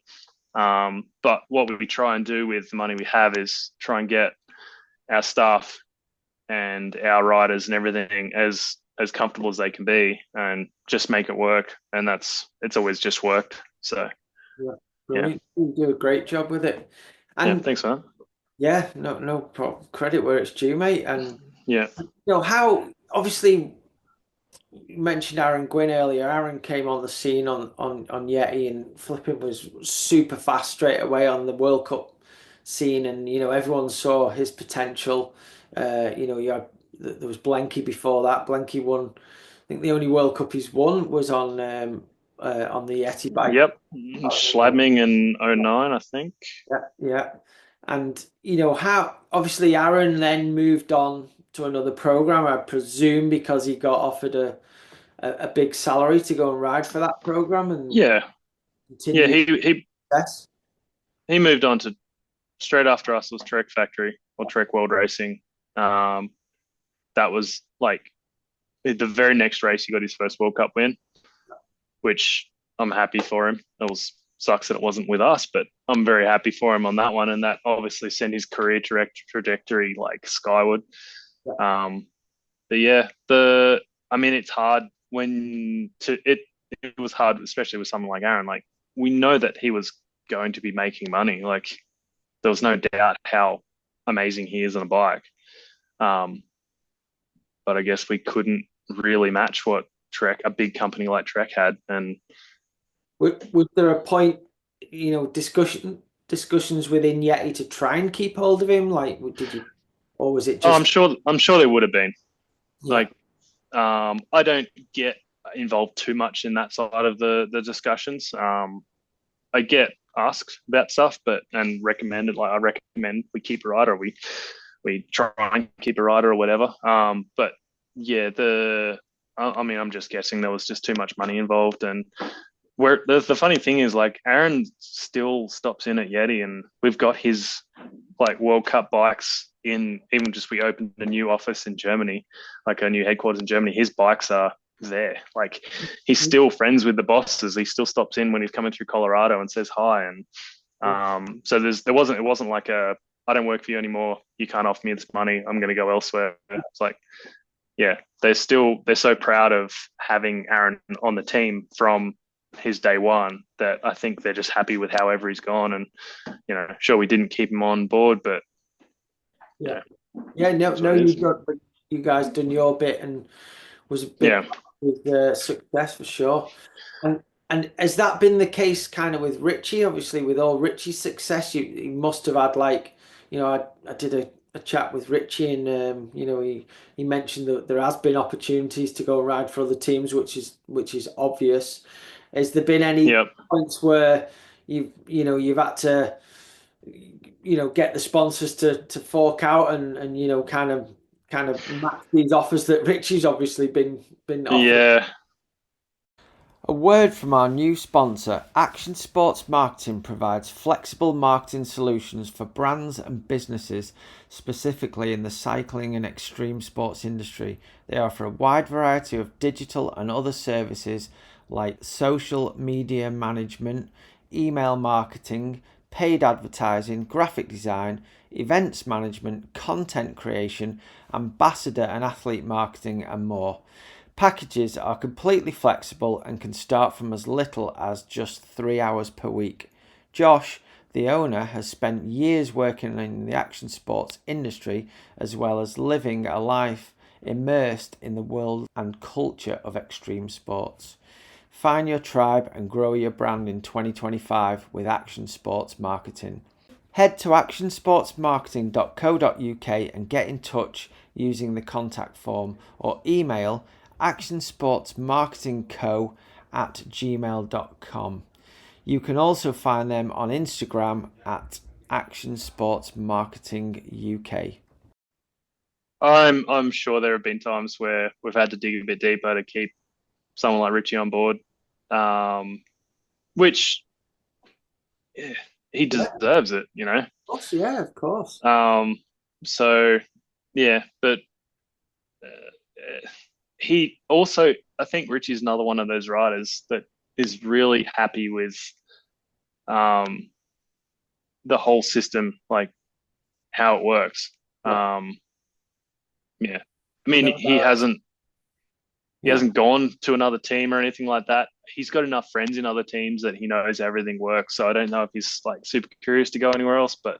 But what we try and do with the money we have is try and get our staff and our riders and everything as comfortable as they can be and just make it work. And it's always just worked. So Yeah, yeah. brilliant. You do a great job with it. Yeah. And Thanks, man. yeah, no problem. Credit where it's due, mate. And Yeah. how obviously you mentioned Aaron Gwynn earlier. Aaron came on the scene on Yeti and flipping was super fast straight away on the World Cup scene, and everyone saw his potential. You had there was Blanky before that. Blanky won. I think the only World Cup he's won was on the Yeti bike. Yep. Schladming in '09, I think. Yeah, yeah. And how obviously Aaron then moved on to another program, I presume because he got offered a big salary to go and ride for that program and Yeah. Yeah. continue He success. he moved on to, straight after us was Trek Factory or Trek World Racing. Um, that was like the very next race he got his first World Cup win, which I'm happy for him. It was sucks that it wasn't with us, but I'm very happy for him on that one, and that obviously sent his career trajectory like skyward. Um, but yeah, I mean, it's hard when to it it was hard, especially with someone like Aaron. Like we know that he was going to be making money. Like there was no doubt how amazing he is on a bike. Um, but I guess we couldn't really match what Trek, a big company like Trek, had. And Was there a point, discussions within Yeti to try and keep hold of him? Like, did you, or was it oh, just, I'm sure there would have been. yeah, Like I don't get involved too much in that side of the discussions. I get asked about stuff, but and recommended. Like I recommend we keep a rider, or we try and keep a rider or whatever. But yeah, I mean, I'm just guessing there was just too much money involved, and where the funny thing is, like Aaron still stops in at Yeti, and we've got his like World Cup bikes in. Even just we opened a new office in Germany, like a new headquarters in Germany. His bikes are there. Like he's still friends with the bosses. He still stops in when he's coming through Colorado and says hi. And so it wasn't like a I don't work for you anymore. You can't offer me this money. I'm going to go elsewhere. It's like yeah, they're so proud of having Aaron on the team from his day one that I think they're just happy with however he's gone. And sure we didn't keep him on board, but yeah, yeah, yeah, no, that's what no, it is. you guys done your bit and was a big Yeah, part with success for sure. And and has that been the case kind of with Richie? Obviously, with all Richie's success, you must have had like, I did a chat with Richie and he mentioned that there has been opportunities to go ride for other teams, which is obvious. Has there been any yeah, points where you've had to get the sponsors to fork out and kind of match these offers that Richie's obviously been offering? yeah. A word from our new sponsor, Action Sports Marketing provides flexible marketing solutions for brands and businesses, specifically in the cycling and extreme sports industry. They offer a wide variety of digital and other services like social media management, email marketing, paid advertising, graphic design, events management, content creation, ambassador and athlete marketing, and more. Packages are completely flexible and can start from as little as just 3 hours per week. Josh, the owner, has spent years working in the action sports industry as well as living a life immersed in the world and culture of extreme sports. Find your tribe and grow your brand in 2025 with Action Sports Marketing. Head to actionsportsmarketing.co.uk and get in touch using the contact form or email actionsportsmarketingco@gmail.com. You can also find them on Instagram at Action Sports Marketing UK. I'm sure there have been times where we've had to dig a bit deeper to keep someone like Richie on board, um, which yeah, he Yeah, of deserves it, course, yeah, of course. So yeah, but he also, I think Richie's another one of those riders that is really happy with um, the whole system, like how it works. Yeah, Um, yeah, I mean, no doubt. he Yeah, hasn't gone to another team or anything like that. He's got enough friends in other teams that he knows everything works. So I don't know if he's like super curious to go anywhere else, but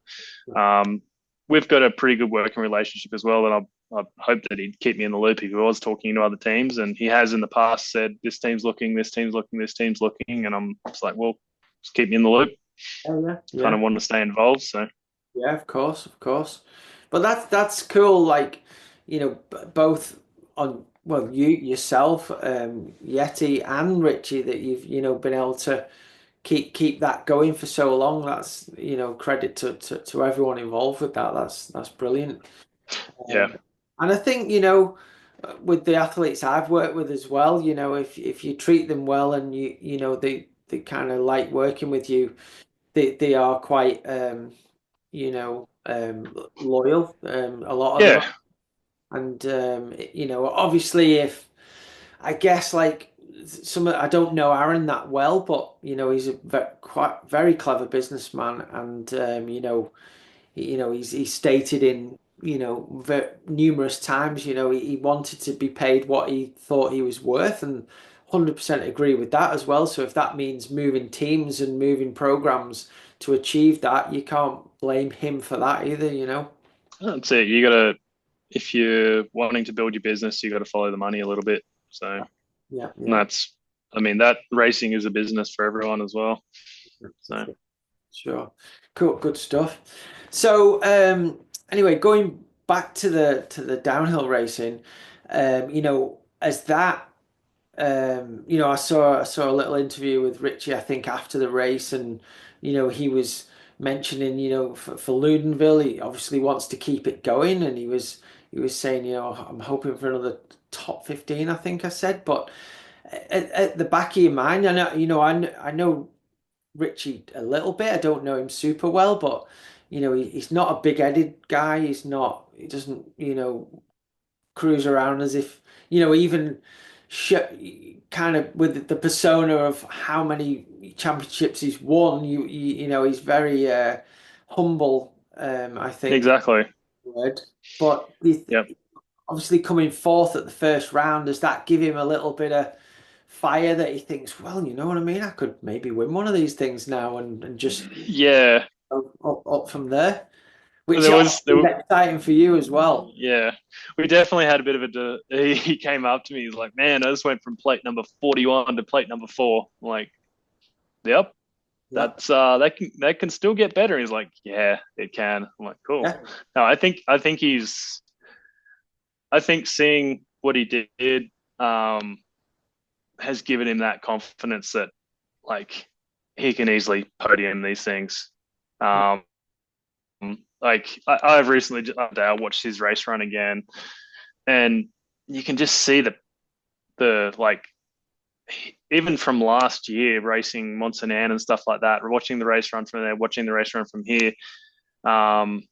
um, we've got a pretty good working relationship as well. And I hope that he'd keep me in the loop if he was talking to other teams. And he has in the past said, this team's looking, this team's looking, this team's looking. And I'm just like, well, just keep me in the loop. yeah, yeah, Kind yeah. of want to stay involved. So Yeah, of course, of course. But that's cool. Like, both on well, you yourself, Yeti and Richie, that you've been able to keep that going for so long. That's credit to everyone involved with that. That's brilliant. yeah, And I think with the athletes I've worked with as well, if you treat them well and they kind of like working with you, they are quite loyal. A lot of them, yeah, and obviously, if I guess like I don't know Aaron that well, but he's a quite very clever businessman, and he's stated in numerous times he wanted to be paid what he thought he was worth, and 100% agree with that as well. So if that means moving teams and moving programs to achieve that, you can't blame him for that either, you know? That's it. You got to, if you're wanting to build your business, you got to follow the money a little bit. So Yeah, and yeah. that's, I mean, that racing is a business for everyone as well. So Sure. Sure. Cool, good stuff. So, anyway, going back to the downhill racing, as that I saw a little interview with Richie, I think, after the race, and he was mentioning, for Ludenville, he obviously wants to keep it going, and he was saying, I'm hoping for another top 15, I think I said, but at the back of your mind, I know, I know Richie a little bit. I don't know him super well, but he's not a big-headed guy. He's not. He doesn't, cruise around as if even sh kind of with the persona of how many championships he's won. He's very humble. I think exactly. word, but Yep. obviously coming fourth at the first round, does that give him a little bit of fire that he thinks, well, you know what I mean? I could maybe win one of these things now and just Yeah. up from there, which There was, is exciting for you as well. yeah, we definitely had a bit of he came up to me. He's like, man, I just went from plate number 41 to plate number 4. I'm like, yep, Yeah, that's that can still get better. He's like, yeah, it can. I'm like, cool. yeah, No, I think seeing what he did um has given him that confidence that like he can easily podium these things. Um like I've recently I watched his race run again, and you can just see the like even from last year racing Montsanan and stuff like that, watching the race run from there, watching the race run from here. Um,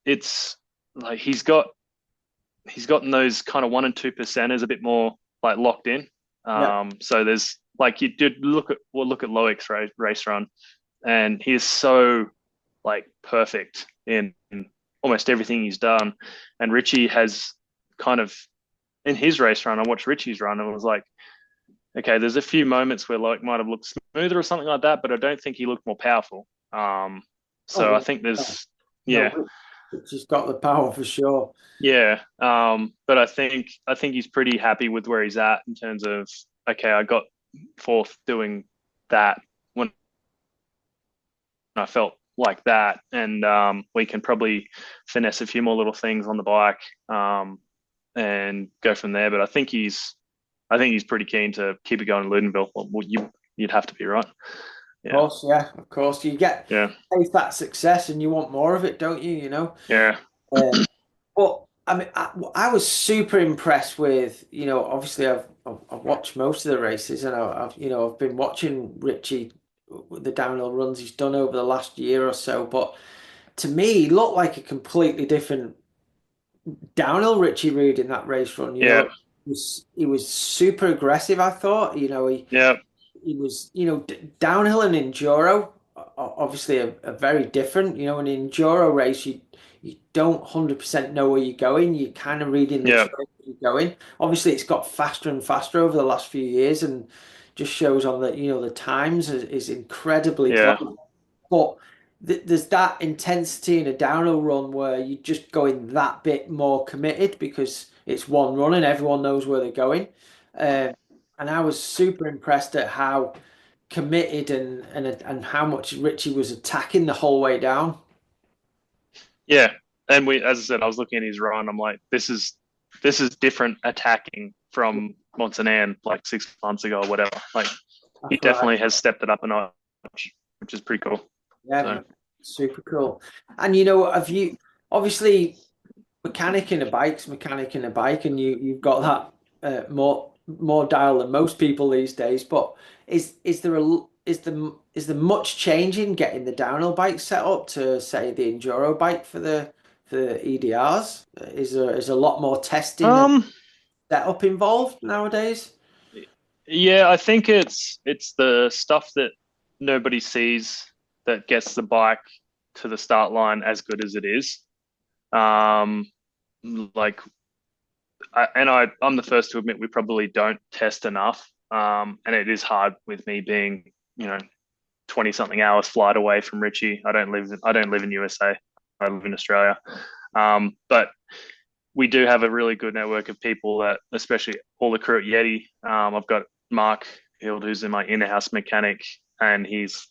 it's like he's gotten those kind of 1 and 2 percenters a bit more like locked in. yeah. So there's like you did look at Loic's race run, and he is so like perfect in almost everything he's done. And Richie has kind of in his race run, I watched Richie's run and was like, okay, there's a few moments where like might have looked smoother or something like that, but I don't think he looked more powerful. So I Oh, think yeah. there's yeah, No, she's got the power for sure. yeah. But I think he's pretty happy with where he's at in terms of okay, I got fourth doing that when I felt like that, and we can probably finesse a few more little things on the bike and go from there. But I think he's pretty keen to keep it going in Ludenville. Well, you'd have to be right. Of Yeah, course, yeah, of course. You get yeah, taste that success and you want more of it, don't you? yeah, Um, but I mean, I was super impressed with, obviously I've watched most of the races and I've been watching Richie with the downhill runs he's done over the last year or so. But to me, he looked like a completely different downhill Richie Reed in that race run. yeah, He was super aggressive. I thought, yeah, he was, downhill and enduro, obviously are very different. An enduro race, you don't 100% know where you're going. You're kind of reading the yeah, trail you're going. Obviously, it's got faster and faster over the last few years, and just shows on the times is incredibly close. yeah, But there's that intensity in a downhill run where you're just going that bit more committed because it's one run and everyone knows where they're going. Uh, and I was super impressed at how committed and how much Richie was attacking the whole way down. yeah. And as I said, I was looking at his run. I'm like, this is different attacking from Montanan like 6 months ago or whatever. Like, he That's right. definitely has stepped it up a notch, which is pretty cool. Yeah, So man. Super cool. And have you obviously mechanic in a bike, and you've got that more dial than most people these days. But is there much change in getting the downhill bike set up to say the enduro bike for the EDRs? Is a lot more testing and um, setup involved nowadays? yeah, I think it's the stuff that nobody sees that gets the bike to the start line as good as it is. Um, like, I'm the first to admit we probably don't test enough And it is hard with me being, you know, 20 something hours flight away from Richie. I don't live in USA. I live in Australia. But we do have a really good network of people that, especially all the crew at Yeti. I've got Mark Hild, who's in my in-house mechanic, and he's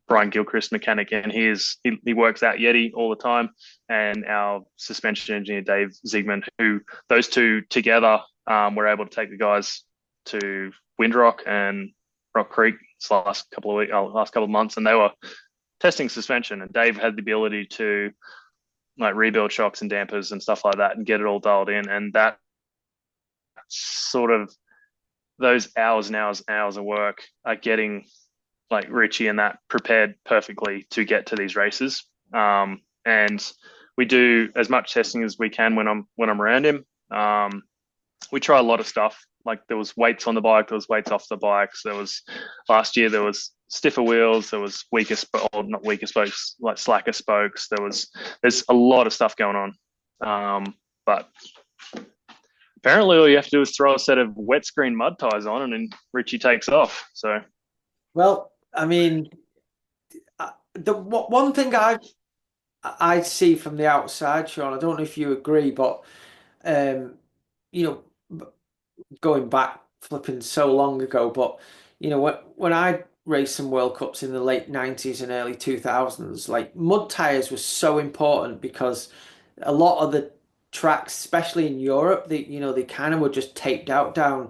Brian Gilchrist mechanic, and he works at Yeti all the time. And our suspension engineer Dave Ziegman, who those two together were able to take the guys to Windrock and Rock Creek this last couple of months, and they were testing suspension, and Dave had the ability to like rebuild shocks and dampers and stuff like that and get it all dialed in. And that sort of those hours and hours and hours of work are getting like Richie and that prepared perfectly to get to these races. And we do as much testing as we can when I'm around him. We try a lot of stuff. Like there was weights on the bike, there was weights off the bikes. There was last year there was stiffer wheels, there was or not weaker spokes, like slacker spokes. There's a lot of stuff going on. But apparently all you have to do is throw a set of wet screen mud tires on and then Richie takes off. So Well, I mean, the one thing I see from the outside, Shaun, I don't know if you agree, but um, you know, going back flipping so long ago, but when I raced some World Cups in the late 90s and early 2000s, like mud tires was so important because a lot of the tracks, especially in Europe, they kind of were just taped out down yeah,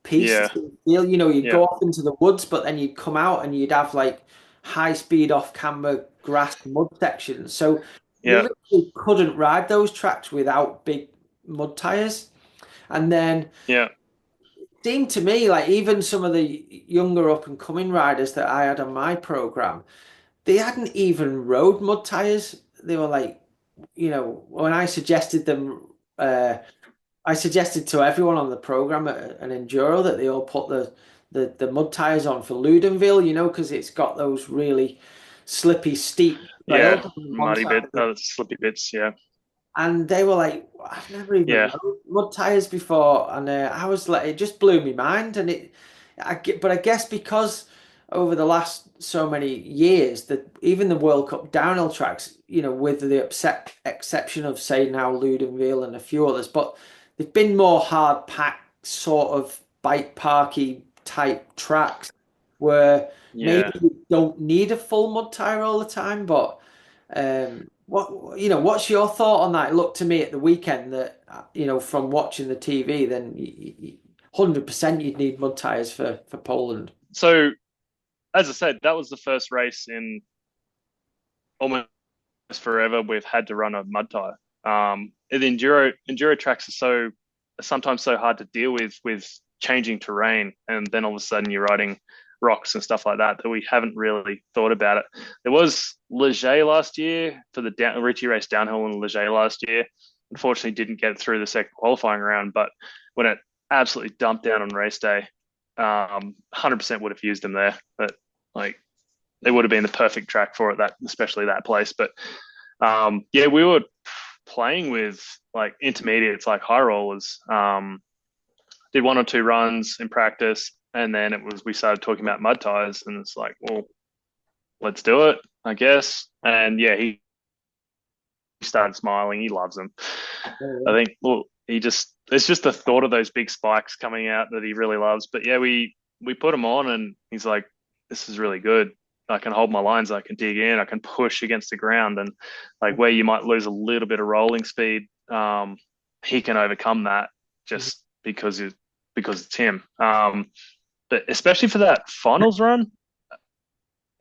pieces of steel. You'd yeah, go off into the woods, but then you'd come out and you'd have like high speed off camber grass mud sections. So you yeah, literally couldn't ride those tracks without big mud tires. And then yeah. seemed to me like even some of the younger up and coming riders that I had on my program, they hadn't even rode mud tires. They were like, when I suggested to everyone on the program at an enduro that they all put the mud tires on for Ludenville, because it's got those really slippy, steep trails Yeah, on one muddy side bit, of the slippy bits. Yeah, and they were like, I've never even yeah. rode mud tires before, and I was like, it just blew me mind, and but I guess because over the last so many years that even the World Cup downhill tracks, with the exception of say now Ludenville and a few others, but they've been more hard packed sort of bike parky type tracks where maybe Yeah. you don't need a full mud tire all the time, but. What's your thought on that? It looked to me at the weekend that, from watching the TV, then 100% you'd need mud tires for Poland. So as I said, that was the first race in almost forever we've had to run a mud tire. The enduro tracks are sometimes so hard to deal with changing terrain, and then all of a sudden you're riding rocks and stuff like that we haven't really thought about it. There was Leger last year for the Richie race downhill in Leger last year. Unfortunately, didn't get through the second qualifying round, but when it absolutely dumped down on race day, 100% would have used them there. But like it would have been the perfect track for it, that especially that place. But yeah, we were playing with like intermediates, like high rollers. Did one or two runs in practice, and then we started talking about mud tires, and it's like, well, let's do it, I guess. And yeah, he started smiling. He loves them. I think. Well, it's just the thought of those big spikes coming out that he really loves. But yeah, we put him on, and he's like, this is really good. I can hold my lines, I can dig in, I can push against the ground, and like where you might lose a little bit of rolling speed, he can overcome that just because it's him. But especially for that finals run,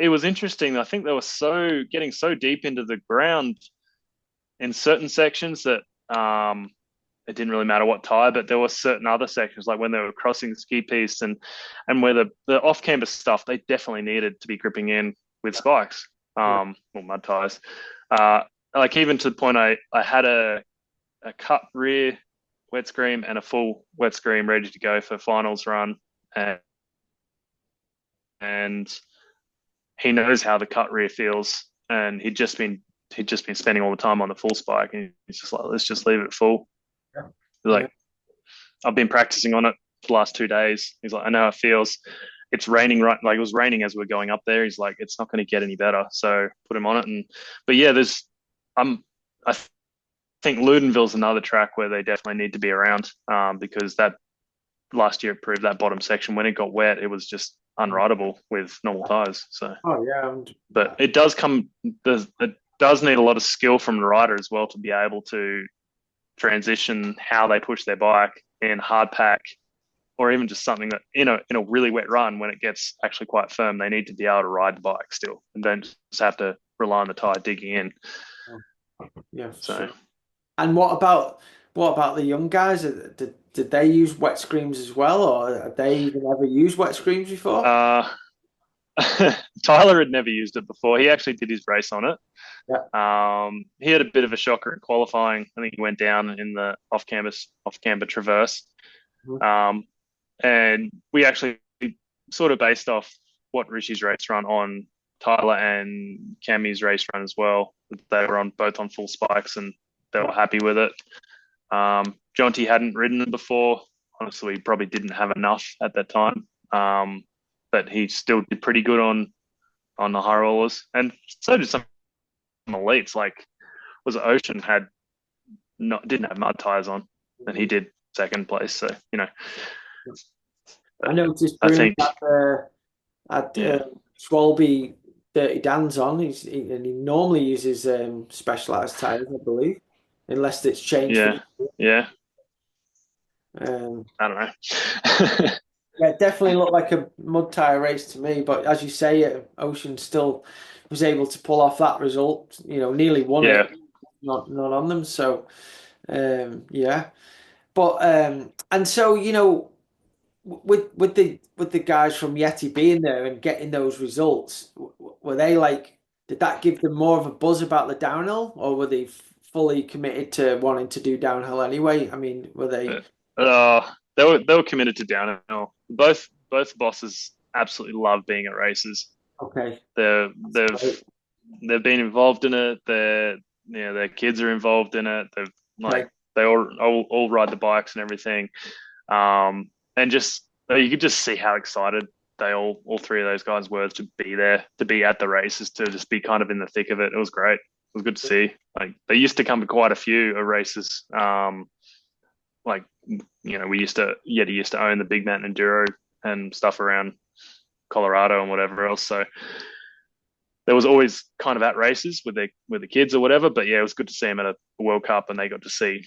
it was interesting. I think they were getting so deep into the ground in certain sections that it didn't really matter what tire, but there were certain other sections, like when they were crossing the ski piste and where the off camber stuff, they definitely needed to be gripping in with spikes, Yeah. or mud tires. Like even to the point I had a cut rear wet scream and a full wet scream ready to go for finals run, and he knows how the cut rear feels, and he'd just been spending all the time on the full spike, and he's just like, let's just leave it full. Yeah. Yeah. Like I've been practicing on it the last 2 days. He's like, I know how it feels. It's raining, right? Like it was raining as we are going up there. He's like, it's not going to get any better. So put him on it. And but yeah, um, I think Ludenville's another track where they definitely need to be around, because that last year it proved that bottom section when it got wet, it was just unrideable with normal tires. So, Oh yeah, but it does come. It does need a lot of skill from the rider as well to be able to transition how they push their bike in hard pack, or even just something that in a really wet run when it gets actually quite firm, they need to be able to ride the bike still, and don't just have to rely on the tire digging in. yeah, for So, sure. And what about the young guys? Did they use wet screens as well, or have they even ever used wet screens before? uh, Tyler had never used it before. He actually did his race on it. Yeah. He had a bit of a shocker in qualifying. I think he went down in the off camber traverse. Mhm. Um, and we actually sort of based off what Rishi's race run on Tyler and Cammy's race run as well. They were on both on full spikes and they were happy with it. Jonty hadn't ridden them before. Honestly, he probably didn't have enough at that time. But he still did pretty good on the high rollers, and so did some elites. Like was it Ocean had not didn't have mud tires on, and he did second place. So I noticed I Bruno think had yeah, Swalby Dirty Dan's on. And he normally uses Specialized tires, I believe, unless it's changed for yeah, yeah. um, I don't know. yeah, it definitely looked like a mud tire race to me. But as you say, Ocean still was able to pull off that result. Nearly won Yeah, it, not on them. So yeah, but and so with the guys from Yeti being there and getting those results, were they like? Did that give them more of a buzz about the downhill, or were they fully committed to wanting to do downhill anyway? I mean, were they they were committed to downhill. Both bosses absolutely love being at races. okay? They're, That's great. they've been involved in it. Their kids are involved in it. They've like Okay, they all ride the bikes and everything. And just you could just see how excited they all three of those guys were to be there, to be at the races, to just be kind of in the thick of it. It was great. It was good to see. Like they used to come to quite a few races. Like Yeti used to own the Big Mountain Enduro and stuff around Colorado and whatever else. So there was always kind of at races with the kids or whatever. But yeah, it was good to see them at a World Cup and they got to see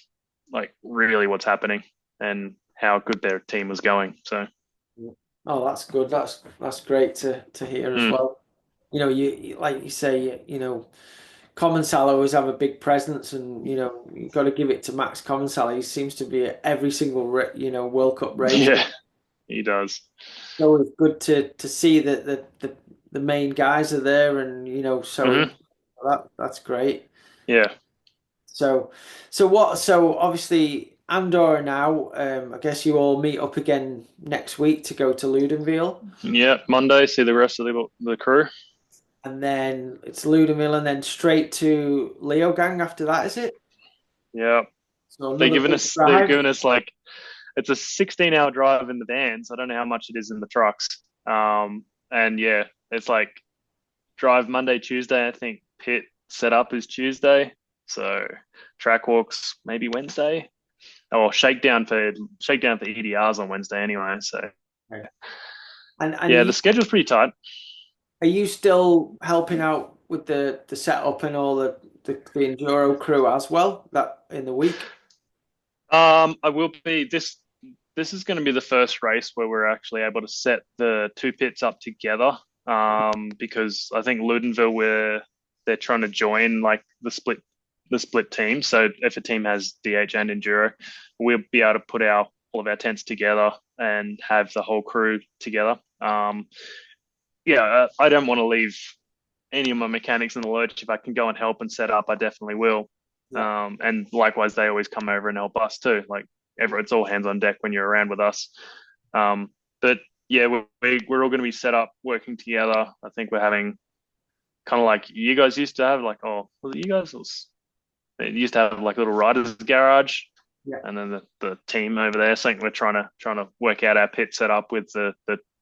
like really what's happening and how good their team was going. So oh, that's good. That's great to hear as mm, well. Like you say, Commensala always have a big presence, and you got to give it to Max Commensala. He seems to be at every single World Cup race. yeah, he does. So it's good to see that the main guys are there, and so Hmm. that's great. Yeah, So obviously Andorra now. I guess you all meet up again next week to go to Ludenville, yeah. Monday, see the rest of the crew. and then it's Ludenville, and then straight to Leogang after that. Is it? Yeah, So they're another giving big us they're drive. giving us like it's a 16-hour drive in the vans. I don't know how much it is in the trucks. And yeah, it's like drive Monday, Tuesday. I think pit setup is Tuesday. So track walks maybe Wednesday. Or shakedown for EDRs on Wednesday anyway. So Right. And yeah, the schedule's pretty tight. are you still helping out with the setup and all the enduro crew as well that in the week? I will be this is going to be the first race where we're actually able to set the two pits up together. Because I think Ludenville they're trying to join like the split team. So if a team has DH and enduro, we'll be able to put all of our tents together and have the whole crew together. Yeah, I don't want to leave any of my mechanics in the lurch. If I can go and help and set up, I definitely will. Yeah. And likewise, they always come over and help us too. Like it's all hands on deck when you're around with us. But yeah, we're all going to be set up working together. I think we're having kind of like you guys used to have, like, oh, was it you guys? It used to have like a little riders garage. Yeah. and then the team over there. So I think we're trying to work out our pit setup with the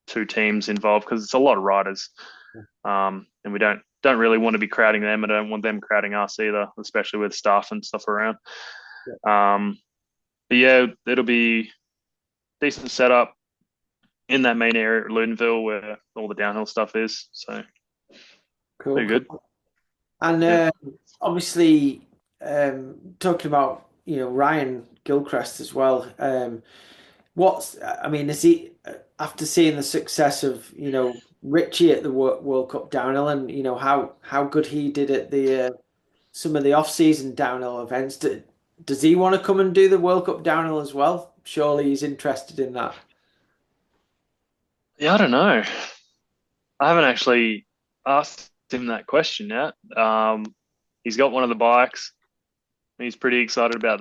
two teams involved because it's a lot of riders, and we don't really want to be crowding them. I don't want them crowding us either, especially with staff and stuff around. Yeah. Um, but yeah, it'll be decent setup in that main area at Ludenville where all the downhill stuff is. So Cool, pretty good. cool. And Yeah. obviously, talking about Ryan Gilchrist as well. I mean, is he after seeing the success of Richie at the World Cup downhill, and how good he did at the some of the off-season downhill events? Does he want to come and do the World Cup downhill as well? Surely he's interested in that. Yeah, I don't know. I haven't actually asked him that question yet. He's got one of the bikes. He's pretty excited about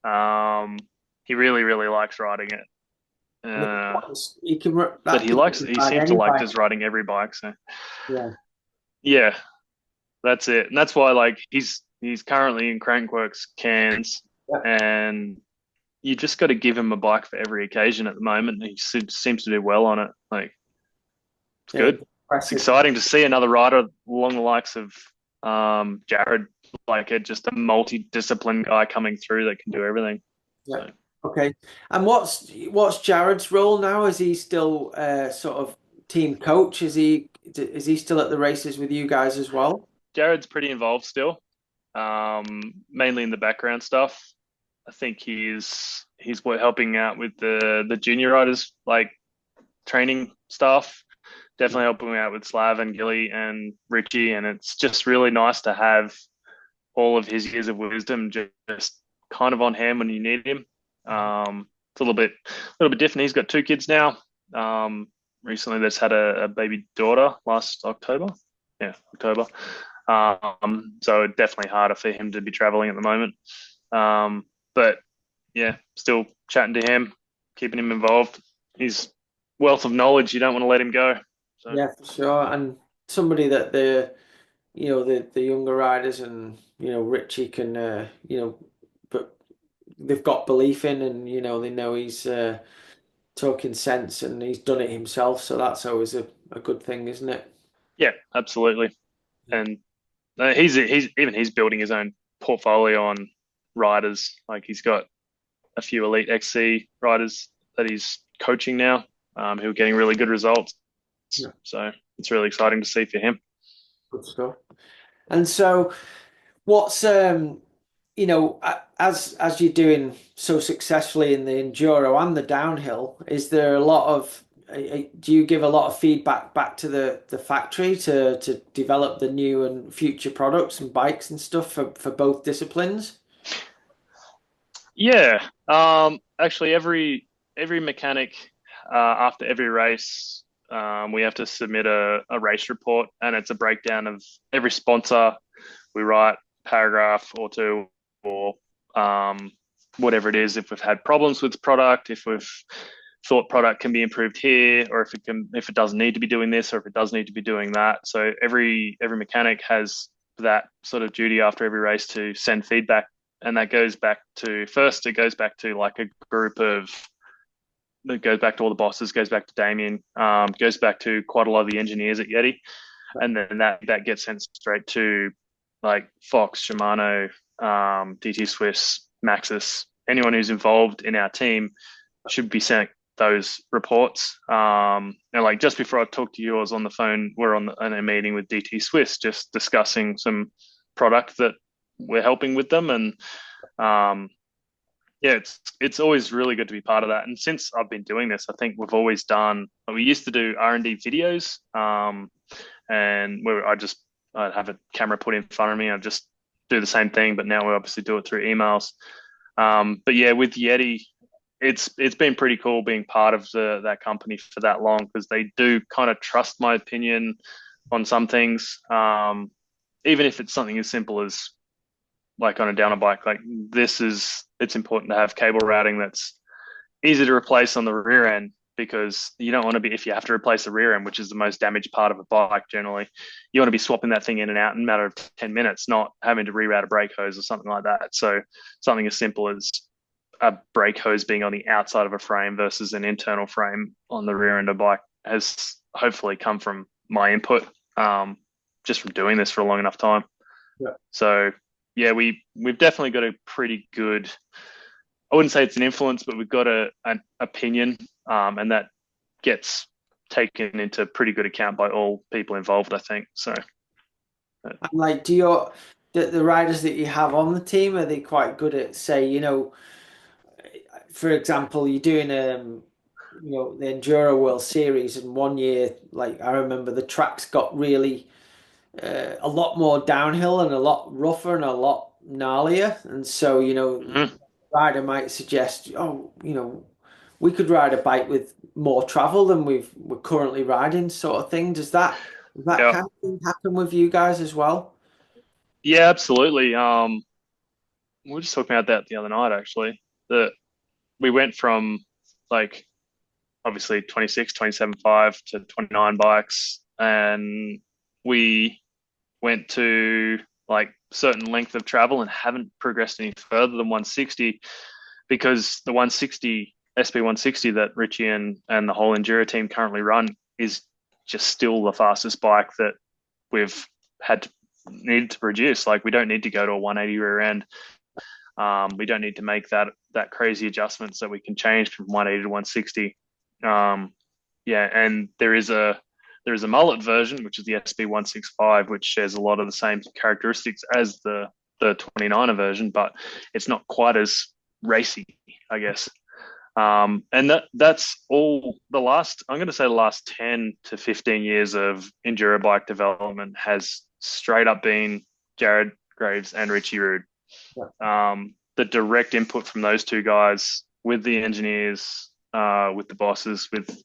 that. He really, really likes riding it. And he can But that kid can he ride seems to any like bike. just riding every bike. So Yeah, yeah, that's it. And that's why like he's currently in Crankworks Cairns, yeah, and you just got to give him a bike for every occasion at the moment. He seems to do well on it. Like it's yeah. good. It's Impressive. exciting to see another rider along the likes of Jared, like just a multi-discipline guy coming through that can do everything. Yeah. So Okay. And what's Jared's role now? Is he still sort of team coach? Is he still at the races with you guys as well? Jared's pretty involved still, mainly in the background stuff. I think he's helping out with the junior riders, like training stuff. Definitely helping out with Slav and Gilly and Richie, and it's just really nice to have all of his years of wisdom just kind of on hand when you need him. It's a little bit different. He's got two kids now. Recently, that's had a baby daughter last October. Yeah, October. So definitely harder for him to be traveling at the moment. But yeah, still chatting to him, keeping him involved. He's wealth of knowledge. You don't want to let him go. So Yeah, for sure. And somebody that the younger riders and Richie can but they've got belief in, and they know he's talking sense and he's done it himself, so that's always a good thing, isn't it? yeah, absolutely. And he's building his own portfolio on riders. Like he's got a few elite XC riders that he's coaching now, who are getting really good results. Yeah, So it's really exciting to see for him. good stuff. And so what's as you're doing so successfully in the enduro and the downhill, is there a lot of do you give a lot of feedback back to the factory to develop the new and future products and bikes and stuff for both disciplines? Yeah. Actually, every mechanic after every race, we have to submit a race report, and it's a breakdown of every sponsor. We write paragraph or two, or whatever it is. If we've had problems with product, if we've thought product can be improved here, or if it doesn't need to be doing this, or if it does need to be doing that. So every mechanic has that sort of duty after every race to send feedback, and that goes back to first. It goes back to like a group of. It goes back to all the bosses. Goes back to Damien. Goes back to quite a lot of the engineers at Yeti, and then that gets sent straight to like Fox, Shimano, DT Swiss, Maxis. Anyone who's involved in our team should be sent those reports. And like just before I talked to you, I was on the phone. We're on a meeting with DT Swiss, just discussing some product that we're helping with them, and um, yeah, it's always really good to be part of that. And since I've been doing this, I think we've always done. We used to do R&D videos, and where I'd have a camera put in front of me. I'd just do the same thing, but now we obviously do it through emails. But yeah, with Yeti, it's been pretty cool being part of that company for that long because they do kind of trust my opinion on some things, even if it's something as simple as like on a downer bike. Like it's important to have cable routing that's easy to replace on the rear end, because you don't want to be, if you have to replace the rear end, which is the most damaged part of a bike generally, you want to be swapping that thing in and out in a matter of 10 minutes, not having to reroute a brake hose or something like that. So something as simple as a brake hose being on the outside of a frame versus an internal frame on the rear end of a bike has hopefully come from my input, just from doing this for a long enough time. Yeah. So yeah, we've definitely got a pretty good. I wouldn't say it's an influence, but we've got an opinion, and that gets taken into pretty good account by all people involved, I think. So, And like, the riders that you have on the team, are they quite good at, say, for example, you're doing the Enduro World Series, and one year, like I remember, the tracks got really a lot more downhill and a lot rougher and a lot gnarlier, and so mhm. rider might suggest, oh, we could ride a bike with more travel than we're currently riding, sort of thing. Does that Yeah, kind of thing happen with you guys as well? yeah, absolutely. We were just talking about that the other night, actually. That we went from like obviously 26, 27.5 to 29 bikes, and we went to like certain length of travel and haven't progressed any further than 160 because the 160 SB 160 that Richie and the whole Enduro team currently run is just still the fastest bike that we've had to needed to produce. Like we don't need to go to a 180 rear end. We don't need to make that crazy adjustments that we can change from 180 to 160. Yeah, and there is a mullet version, which is the SB 165, which shares a lot of the same characteristics as the 29er version, but it's not quite as racy, I guess. And that's all I'm going to say the last 10 to 15 years of enduro bike development has straight up been Jared Graves and Richie Rude. Yeah. The direct input from those two guys with the engineers, with the bosses, with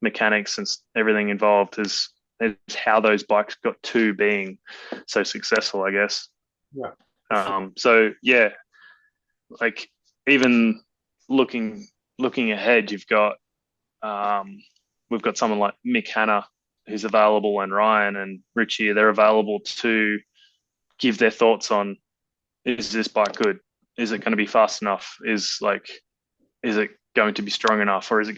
mechanics and everything involved is how those bikes got to being so successful, I guess. Yeah, for sure. So yeah, like even looking looking ahead, we've got someone like Mick Hanna who's available, and Ryan and Richie. They're available to give their thoughts on, is this bike good? Is it going to be fast enough? Is it going to be strong enough, or is it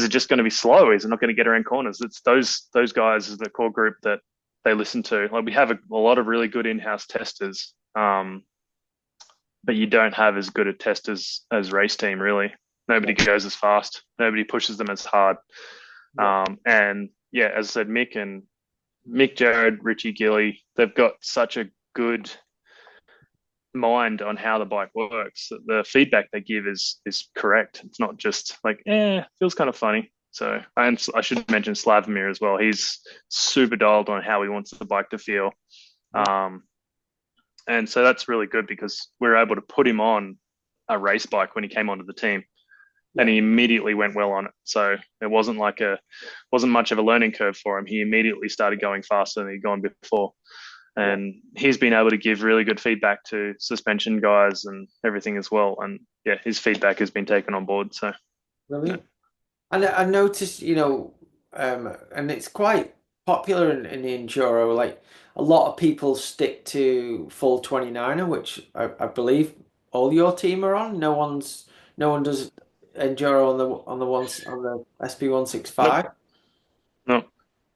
just going to be slow? Is it not going to get around corners? It's those guys is the core group that they listen to. Like we have a lot of really good in-house testers, but you don't have as good a testers as race team really. Nobody Yeah. goes as fast. Nobody pushes them as hard. Yeah. And yeah, as I said, Mick, Jared, Richie, Gilly, they've got such a good mind on how the bike works. The feedback they give is correct. It's not just like, feels kind of funny. So I should mention Slavomir as well. He's super dialed on how he wants the bike to feel. Um, and so that's really good because we were able to put him on a race bike when he came onto the team, and Yeah. he immediately went well on it. So it wasn't much of a learning curve for him. He immediately started going faster than he'd gone before, Yeah. and he's been able to give really good feedback to suspension guys and everything as well. And yeah, his feedback has been taken on board. So yeah. Brilliant. And I noticed, and it's quite popular in the enduro. Like a lot of people stick to full 29er, which I believe all your team are on. No one does enduro on the SB Nope, 165. no,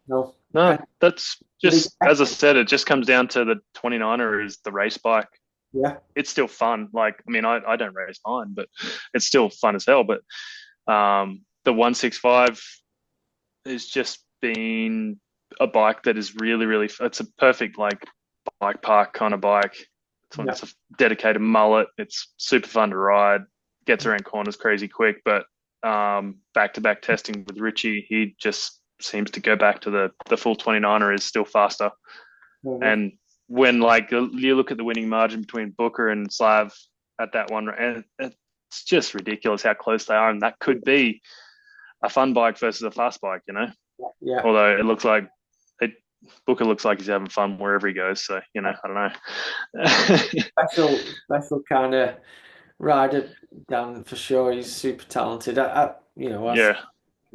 No. no. And That's do they just, as I said, it just comes down to the 29er is the race bike. yeah, It's still fun. Like, I mean, I don't race mine, but it's still fun as hell. But the 165 has just been a bike that is really, really, it's a perfect like bike park kind of bike. yeah, It's a dedicated mullet. It's super fun to ride. Gets around corners crazy quick. But back to back testing with Richie, he just seems to go back to the full 29er is still faster. mhm, And when like you look at the winning margin between Booker and Slav at that one, and it's just ridiculous how close they are. And that could be a fun bike versus a fast bike, you know. yeah. Although it looks like it, Booker looks like he's having fun wherever he goes. So I don't know. Special kind of rider, Dan, for sure. He's super talented. as Yeah.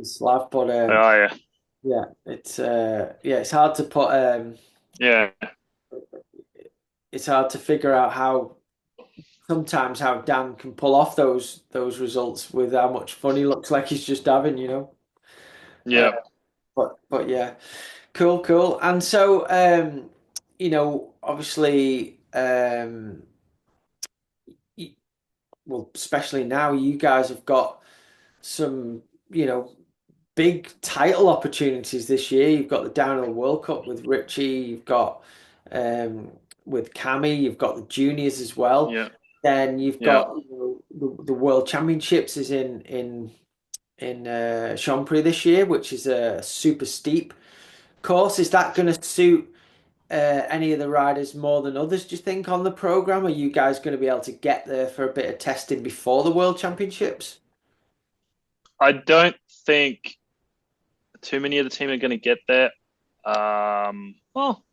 Slav, but Oh yeah. yeah, it's hard to put Yeah. it's hard to figure out how sometimes how Dan can pull off those results with how much fun he looks like he's just having. Uh, Yeah. but yeah, cool. And so obviously y- well, especially now you guys have got some, big title opportunities this year. You've got the Downhill World Cup with Richie, you've got um, with Cami, you've got the juniors as well. Yeah. Then you've Yeah. got the World Championships is in Chambéry this year, which is a super steep course. Is that going to suit any of the riders more than others? Do you think on the program? Are you guys going to be able to get there for a bit of testing before the World Championships? I don't think too many of the team are going to get there. Well,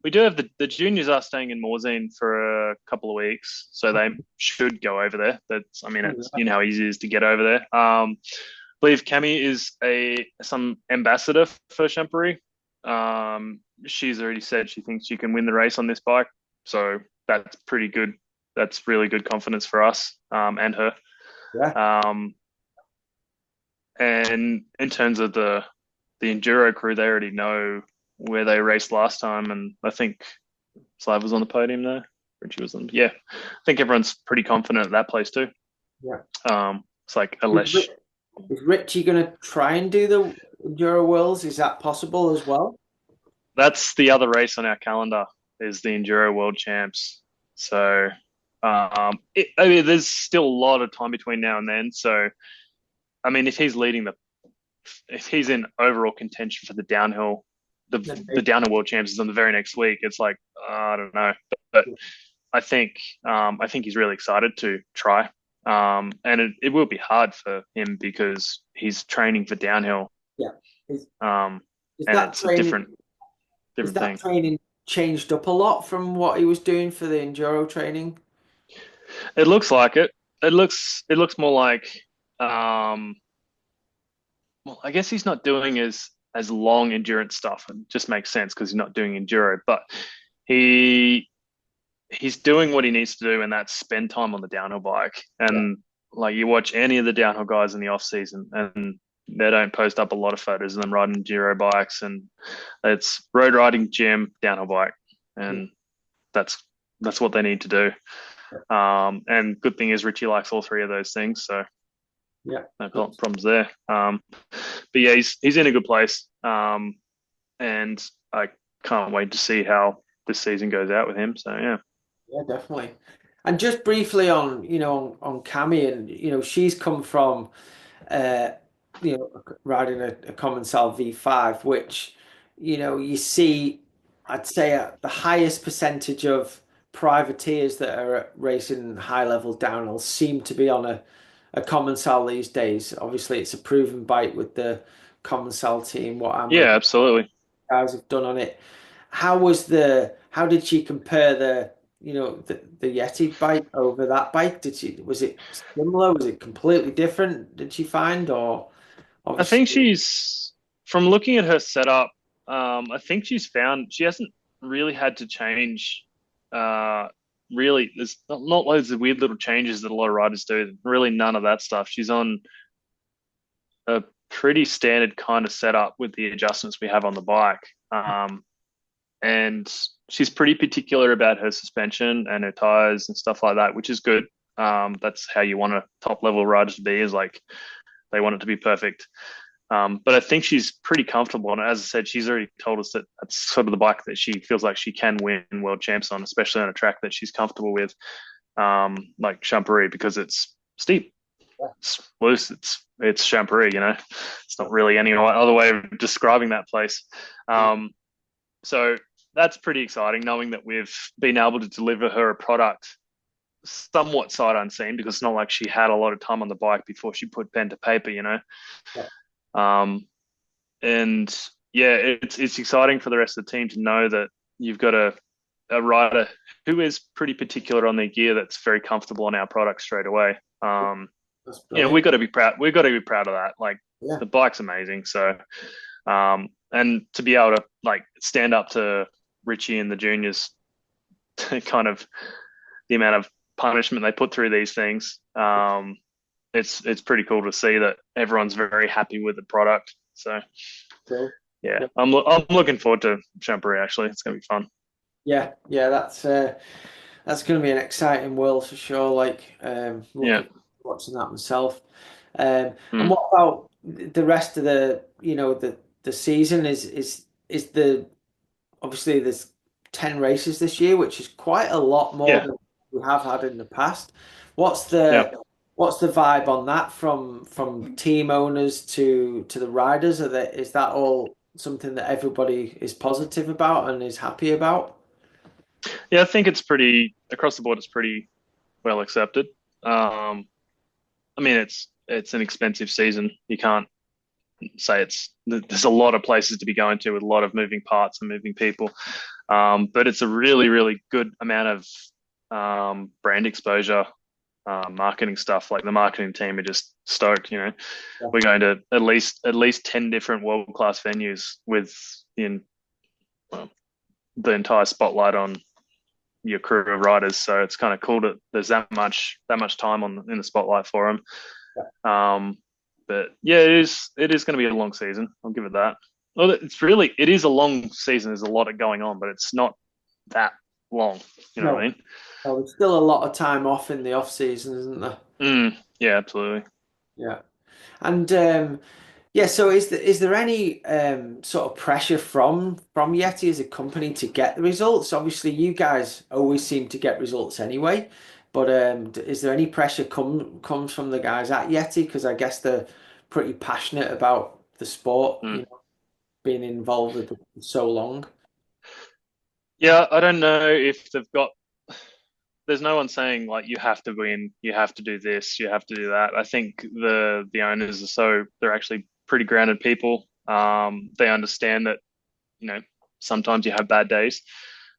we do have the juniors are staying in Morzine for a couple of weeks, so they should go over there. That's, I mean, Oh, it's yeah. how easy it is to get over there. I believe Cami is some ambassador for Champery. She's already said she thinks she can win the race on this bike, so that's pretty good. That's really good confidence for us and her. Yeah. Um, and in terms of the enduro crew, they already know where they raced last time, and I think Slav was on the podium there. Richie was on. Yeah, I think everyone's pretty confident at that place too. Yeah. It's like Is, unless is Richie going to try and do the Enduro Worlds? Is that possible as well? that's the other race on our calendar is the Enduro World Champs. So I mean, there's still a lot of time between now and then. So I mean, if he's in overall contention for the downhill, the downhill world champs is on the very next week. It's like I don't know, but I think he's really excited to try. And it will be hard for him because he's training for downhill, Yeah. Is, um, is and that it's a training is different that thing. training changed up a lot from what he was doing for the enduro training? It looks like it. It looks more like um, well, I guess he's not doing as long endurance stuff. It just makes sense because he's not doing enduro, but he he's doing what he needs to do, and that's spend time on the downhill bike. Yeah. And like you watch any of the downhill guys in the off season, and they don't post up a lot of photos of them riding enduro bikes, and it's road riding, gym, downhill bike, Yeah. and that's that's what they need to do. And good thing is Richie likes all three of those things, so Yeah. no Good. problems there. But yeah, he's in a good place, and I can't wait to see how this season goes out with him. So yeah. Yeah, definitely. And just briefly on, on Cami, and she's come from uh, riding a Common Sal V5, which, you see, I'd say the highest percentage of privateers that are racing high level downhill seem to be on a Common Sal these days. Obviously, it's a proven bike with the Common Sal team, what Amber Yeah, absolutely. guys have done on it. How did she compare the Yeti bike over that bike? Was it similar? Was it completely different? Did she find or I think obviously she's from looking at her setup. I think she's found she hasn't really had to change. Uh, Really, there's not loads of weird little changes that a lot of riders do. Really, none of that stuff. She's on a pretty standard kind of setup with the adjustments we have on the bike. And she's pretty particular about her suspension and her tires and stuff like that, which is good. That's how you want a top level rider to be. Is like they want it to be perfect. But I think she's pretty comfortable. And as I said, she's already told us that that's sort of the bike that she feels like she can win world champs on, especially on a track that she's comfortable with, like Champery, because it's steep, it's loose, it's Champery. It's not really any other way of describing that place. So that's pretty exciting, knowing that we've been able to deliver her a product somewhat sight unseen, because it's not like she had a lot of time on the bike before she put pen to paper. Um, and yeah, it's exciting for the rest of the team to know that you've got a rider who is pretty particular on their gear that's very comfortable on our product straight away. That's you know, brilliant. we got to be proud. We've got to be proud of that. Like Yeah. the bike's amazing. So, and to be able to like stand up to Richie and the juniors, kind of the amount of punishment they put through these things. It's pretty cool to see that everyone's very happy with the product. So Cool. yeah, I'm looking forward to Champery. Actually, it's gonna be fun. Yeah, yeah, that's going to be an exciting world for sure. Like, Yeah. looking watching that myself. And Mm. what about the rest of the season? Is the obviously there's 10 races this year, which is quite a lot more Yeah. than we have had in the past. What's Yeah. the what's the vibe on that from team owners to the riders? Is that all something that everybody is positive about and is happy about? Yeah. I think it's pretty across the board. It's pretty well accepted. Um, I mean, it's an expensive season. You can't say there's a lot of places to be going to with a lot of moving parts and moving people. But it's a really, really good amount of brand exposure, marketing stuff. Like the marketing team are just stoked. You know, Yeah. we're going to at least 10 different world class venues with well, the entire spotlight on your crew of riders. So it's kind of cool that there's that much time on in the spotlight for them. Um, but yeah, it is going to be a long season. I'll give it that. Well, it is a long season. There's a lot of going on, but it's not that long. You know what I No, mean? no, there's still a lot of time off in the off season, isn't there? Yeah, absolutely. Yeah. And yeah, so is there any sort of pressure from Yeti as a company to get the results? Obviously, you guys always seem to get results anyway, but is there any pressure comes from the guys at Yeti? Because I guess they're pretty passionate about the sport, Mm. being involved with it for so long. Yeah, I don't know if they've got. There's no one saying like you have to win, you have to do this, you have to do that. I think the owners are they're actually pretty grounded people. They understand that sometimes you have bad days,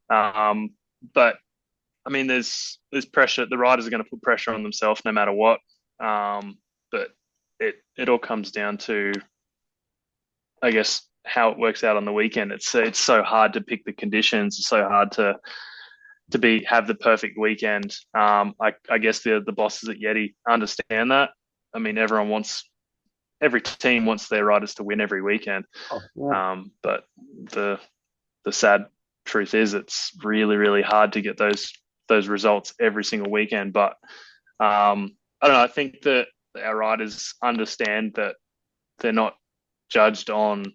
um, but I mean there's pressure. The riders are going to put pressure on themselves no matter what. But it all comes down to I guess how it works out on the weekend. It's so hard to pick the conditions. It's so hard to be have the perfect weekend. I guess the bosses at Yeti understand that. I mean, every team wants their riders to win every weekend. Oh, yeah. But the the sad truth is, it's really really hard to get those results every single weekend. But I don't know. I think that our riders understand that they're not judged on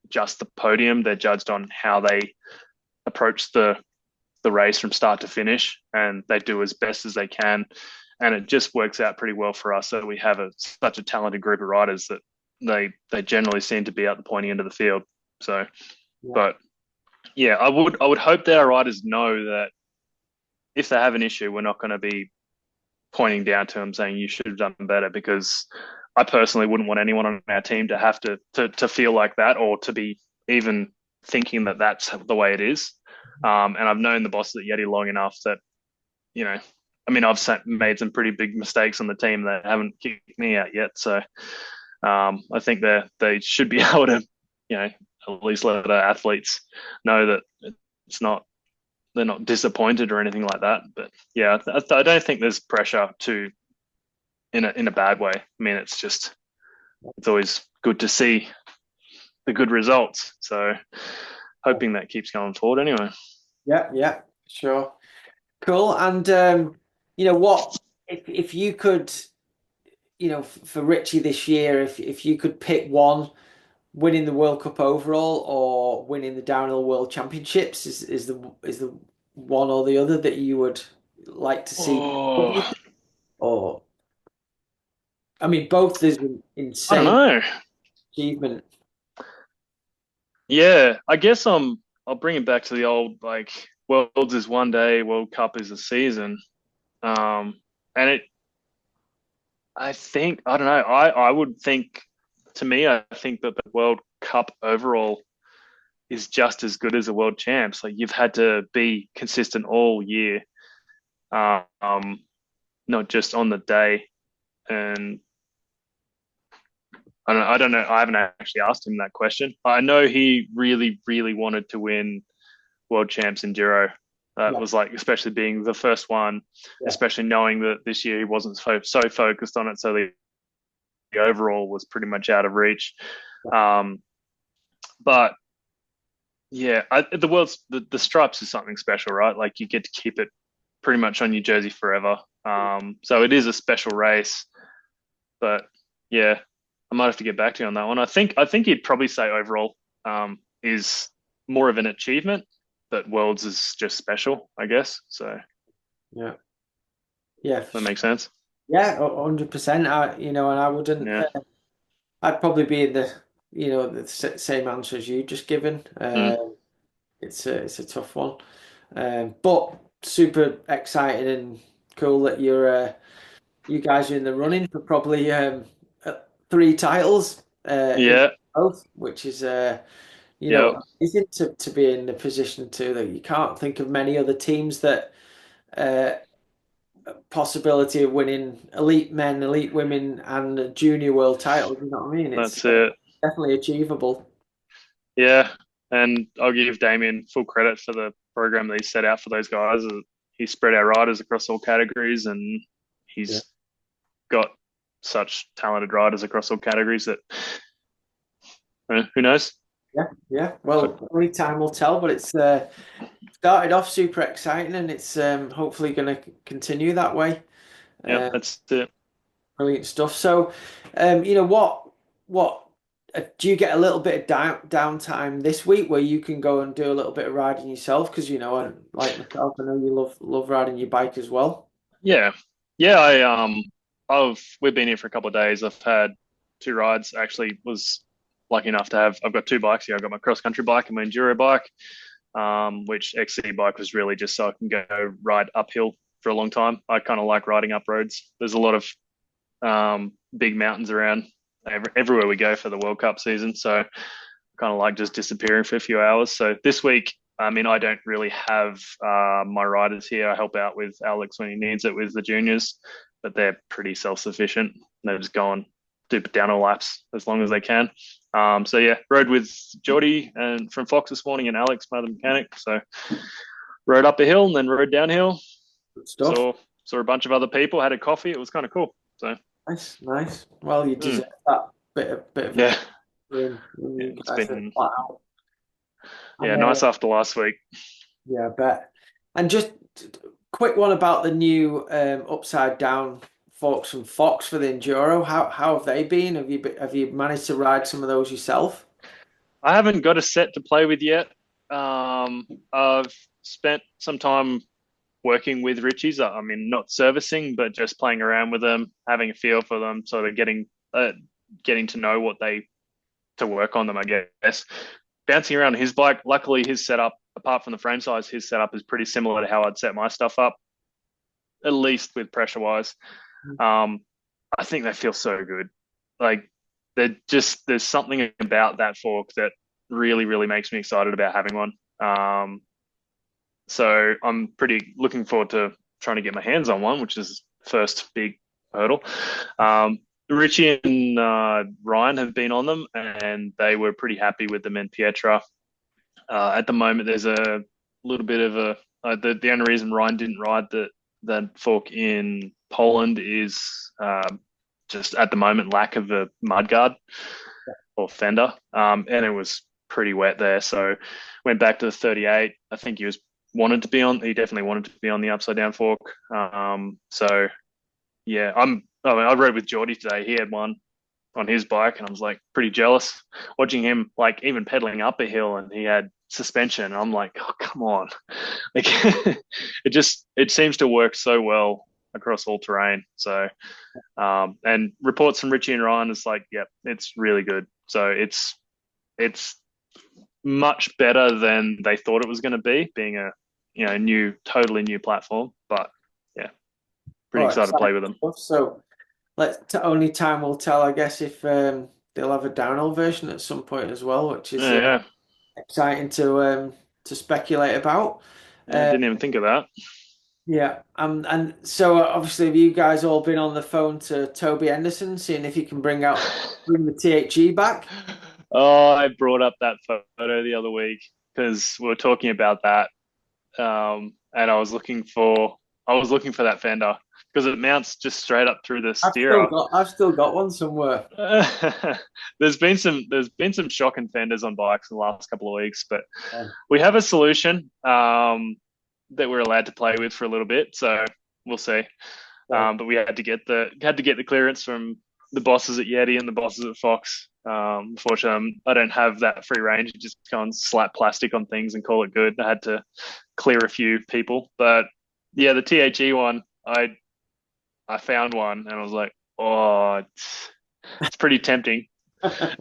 just the podium. They're judged on how they approach the race from start to finish, and they do as best as they can. And it just works out pretty well for us. So we have such a talented group of riders that they generally seem to be at the pointy end of the field. So, Yeah. but yeah, I would hope that our riders know that if they have an issue, we're not going to be pointing down to them saying you should have done better, because I personally wouldn't want anyone on our team to have to feel like that, or to be even thinking that that's the way it is. And I've known the boss at Yeti long enough that you know, I mean, I've made some pretty big mistakes on the team that haven't kicked me out yet. So I think they should be able to, at least let our athletes know that it's not they're not disappointed or anything like that. But yeah, I don't think there's pressure to in a bad way. I mean, it's always good to see the good results. So hoping that keeps going forward anyway. Yeah, yeah, sure. Cool. And what if you could, for Richie this year, if you could pick one, winning the World Cup overall or winning the downhill World Championships, is the one or the other that you would like to see? What do you Oh, think? Or I mean, both is an I don't insane know. achievement. Yeah, I guess I'll bring it back to the old like Worlds is one day, World Cup is a season. And I think I don't know. I would think to me, I think that the World Cup overall is just as good as a World Champs. Like you've had to be consistent all year, not just on the day. and I don't know. I haven't actually asked him that question. I know he really, really wanted to win world champs enduro. That Yeah, was like, especially being the first one, yeah, especially knowing that this year he wasn't so focused on it, so the overall was pretty much out of reach. yeah, Um, but yeah, the the stripes is something special, right? Like you get to keep it pretty much on your jersey forever. So it is a special race, but yeah, I might have to get back to you on that one. I think you'd probably say overall is more of an achievement, but worlds is just special, I guess. So yeah, yeah, for that sure. makes sense. Yeah, 100%. And I wouldn't. Yeah. I'd probably be in the same answer as you just given. Mm. It's a tough one, but super exciting and cool that you guys are in the running for probably three titles in Yeah. both, which is Yep. amazing to be in the position to that you can't think of many other teams that uh, possibility of winning elite men, elite women, and a junior world title. You know what I mean? It's That's it. definitely achievable. Yeah. And I'll give Damien full credit for the program that he set out for those guys. He spread our riders across all categories, and Yeah. he's got such talented riders across all categories that who knows? Yeah, yeah. Could, Well, only time will tell, but it's started off super exciting, and it's hopefully going to continue that way. yeah, Um, that's it. Brilliant stuff. So, what do you get a little bit of downtime this week where you can go and do a little bit of riding yourself? Because and like myself, I know you love riding your bike as well. Yeah, yeah. I've we've been here for a couple of days. I've had two rides. Actually, was lucky enough to have. I've got two bikes here. I've got my cross country bike and my enduro bike. Which XC bike was really just so I can go ride uphill for a long time. I kind of like riding up roads. There's a lot of big mountains around everywhere we go for the World Cup season. So I kind of like just disappearing for a few hours. So this week, I mean, I don't really have my riders here. I help out with Alex when he needs it with the juniors, but they're pretty self-sufficient. They're just going do downhill laps as long as they can. So yeah, rode with Jody and from Fox this morning and Alex, my other mechanic. So rode up a hill and then rode downhill. Good stuff. Saw a bunch of other people, had a coffee. It was kind of cool. So Nice, nice. Well, you mm, deserve that bit of a yeah, when yeah, you it's guys are been flat out. yeah And nice after last week. yeah, I bet. And just quick one about the new upside down forks and Fox for the enduro. How have they been? Have you managed to ride some of those yourself? I haven't got a set to play with yet. I've spent some time working with Richies. I mean, not servicing, but just playing around with them, having a feel for them, sort of getting to know what they to work on them. I guess bouncing around his bike. Luckily, his setup, apart from the frame size, his setup is pretty similar to how I'd set my stuff up, at least with pressure wise. Um, I think they feel so good. Like there's something about that fork that really, really makes me excited about having one. So I'm pretty looking forward to trying to get my hands on one, which is the first big hurdle. Richie and Ryan have been on them, and they were pretty happy with them in Pietra. At the moment, there's a little bit of a the only reason Ryan didn't ride that fork in Poland is just at the moment lack of a mudguard or fender, and it was pretty wet there. So went back to the 38. I think he was wanted to be on. He definitely wanted to be on the upside down fork. So yeah, I mean, I rode with Geordie today. He had one on his bike, and I was like pretty jealous watching him like even pedaling up a hill, and he had suspension. I'm like, oh come on, like it seems to work so well across all terrain. So and reports from Richie and Ryan is like, yep, it's really good. So it's much better than they thought it was going to be, being a totally new platform. But yeah, pretty Oh, excited to exciting play with them. stuff. So only time will tell, I guess, if they'll have a downhill version at some point as well, which is Yeah, yeah, exciting to speculate about. yeah. Uh, Didn't even think of that. Yeah. And so obviously, have you guys all been on the phone to Toby Henderson, seeing if he can bring the THE back? Oh, I brought up that photo the other week because we were talking about that, and I was looking for that fender because it mounts just straight up through the steerer. I've still got one somewhere. There's been some shocking fenders on bikes in the last couple of weeks, but Yeah. we have a solution that we're allowed to play with for a little bit, so we'll see. So, But we had to get the clearance from the bosses at Yeti and the bosses at Fox. Unfortunately, I don't have that free range. You just go and slap plastic on things and call it good. I had to clear a few people, but yeah, the THE one, I found one and I was like, oh, it's pretty tempting.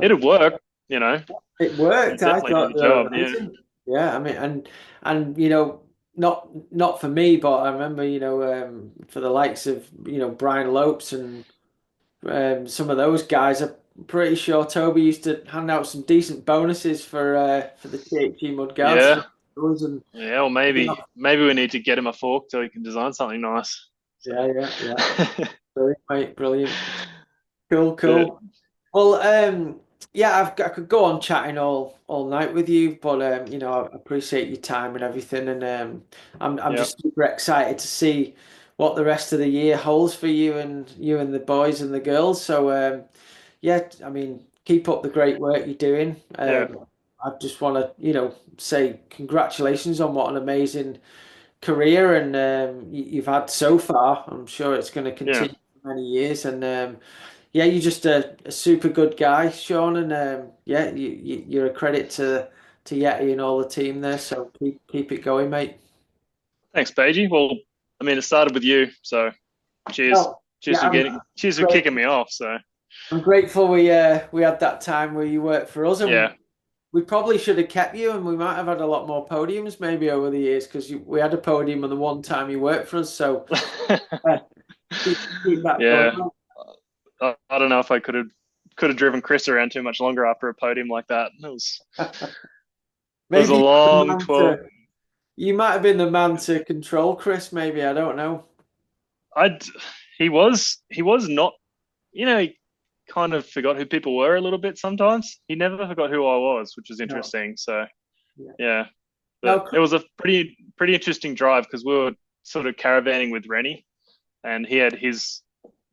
It'd work, you know. it worked. It'd I definitely do thought the they were job. Yeah, amazing. Yeah, I mean, and not for me, but I remember, for the likes of, Brian Lopes and some of those guys, I'm pretty sure Toby used to hand out some decent bonuses for the THE mud guards yeah, and yeah. Or maybe we need to get him a fork so he can design something nice. So, yeah. Brilliant, mate, brilliant. Cool, but cool. Well, yeah, I could go on chatting all night with you, but I appreciate your time and everything, and I'm yeah, just super excited to see what the rest of the year holds for you and the boys and the girls. So, yeah, I mean, keep up the great work you're doing. yeah. I just want to, say congratulations on what an amazing career and you've had so far. I'm sure it's going to Yeah. continue for many years, and yeah, you're just a super good guy, Shaun, and yeah, you're a credit to Yeti and all the team there. So keep it going, mate. Thanks, Paige. Well, I mean, it started with you, so cheers. Well, yeah, Cheers for great. kicking me off. So I'm grateful we had that time where you worked for us, and yeah, we probably should have kept you, and we might have had a lot more podiums maybe over the years because we had a podium on the one time you worked for us. So uh, keep that going. yeah. I don't know if I could have driven Chris around too much longer after a podium like that. It was a Maybe long 12. you might have been the man to control Chris. Maybe I don't know. I he was not, he kind of forgot who people were a little bit sometimes. He never forgot who I was, which was No. interesting. So Yeah. yeah, but No. it was a pretty interesting drive because we were sort of caravanning with Rennie, and he had his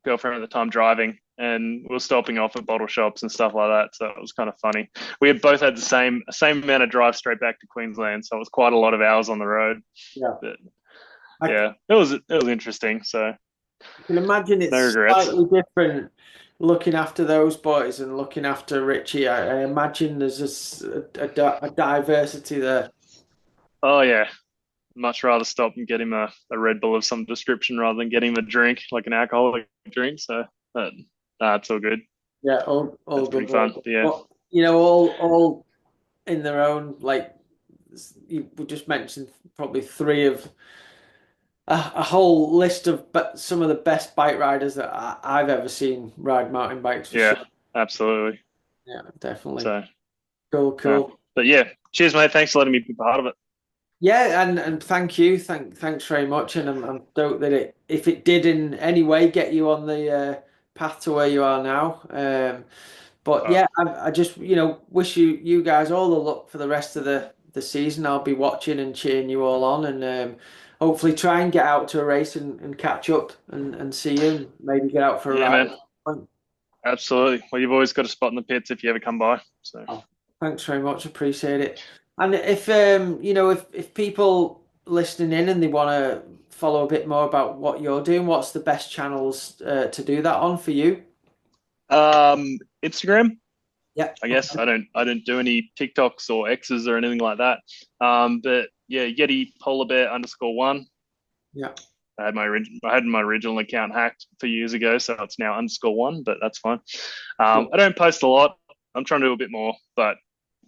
girlfriend at the time driving, and we were stopping off at bottle shops and stuff like that. So it was kind of funny. We had both had the same amount of drive straight back to Queensland, so it was quite a lot of hours on the road. Yeah. But I yeah, it was interesting. So can imagine no it's regrets. slightly different looking after those boys and looking after Richie. I imagine there's a diversity there. Oh yeah, much rather stop and get him a Red Bull of some description rather than get him a drink like an alcoholic drink. So but, nah, it's all good. Yeah, all That's good. pretty fun. But yeah, Well, all in their own. Like we just mentioned, probably three of a whole list of some of the best bike riders that I've ever seen ride mountain bikes for yeah, sure. absolutely. Yeah, definitely. So Cool, yeah, cool. but yeah, cheers, mate. Thanks for letting me be part of it. Yeah, and thank you, thanks very much. And I'm stoked that if it did in any way get you on the path to where you are now. But Uh, yeah, I just wish you guys all the luck for the rest of the season. I'll be watching and cheering you all on, and hopefully try and get out to a race and catch up and see you, and maybe get out for a yeah, ride. man. Absolutely. Well, you've always got a spot in the pits if you ever come by. So, Oh, thanks very much. Appreciate it. And if if people listening in and they want to follow a bit more about what you're doing, what's the best channels to do that on for you? Instagram, Yeah. I guess. I don't do any TikToks or X's or anything like that. But yeah, Yeti Polar Bear _1. Yeah. I had my original account hacked for years ago, so it's now _1, but that's fine. Yeah. I don't post a lot. I'm trying to do a bit more, but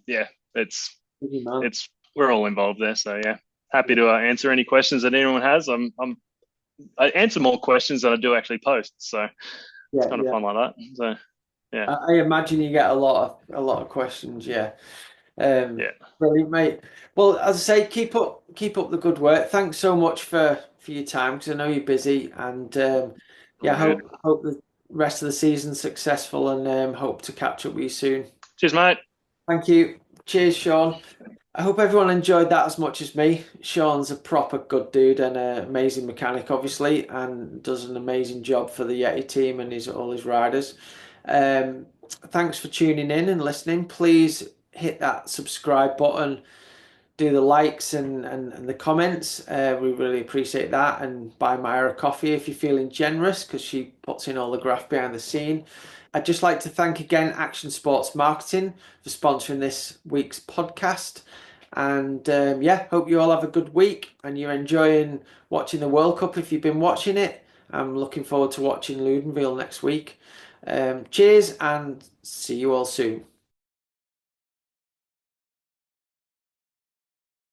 yeah, Busy man. it's we're all involved there. So yeah, happy to answer any questions that anyone has. I answer more questions than I do actually post, so it's Yeah. kind of Yeah. fun like that. So yeah, I imagine you get a lot of questions. Yeah. Yeah, Brilliant, mate. Well, as I say, keep up the good work. Thanks so much for your time because I know you're busy, and all yeah, good. hope the rest of the season's successful, and hope to catch up with you soon. Cheers, mate. Thank you. Cheers, Shaun. I hope everyone enjoyed that as much as me. Shaun's a proper good dude and an amazing mechanic, obviously, and does an amazing job for the Yeti team and all his riders. Thanks for tuning in and listening. Please hit that subscribe button, do the likes and the comments. We really appreciate that. And buy Myra a coffee if you're feeling generous because she puts in all the graft behind the scene. I'd just like to thank again Action Sports Marketing for sponsoring this week's podcast. And yeah, hope you all have a good week and you're enjoying watching the World Cup if you've been watching it. I'm looking forward to watching Ludenville next week. Cheers and see you all soon.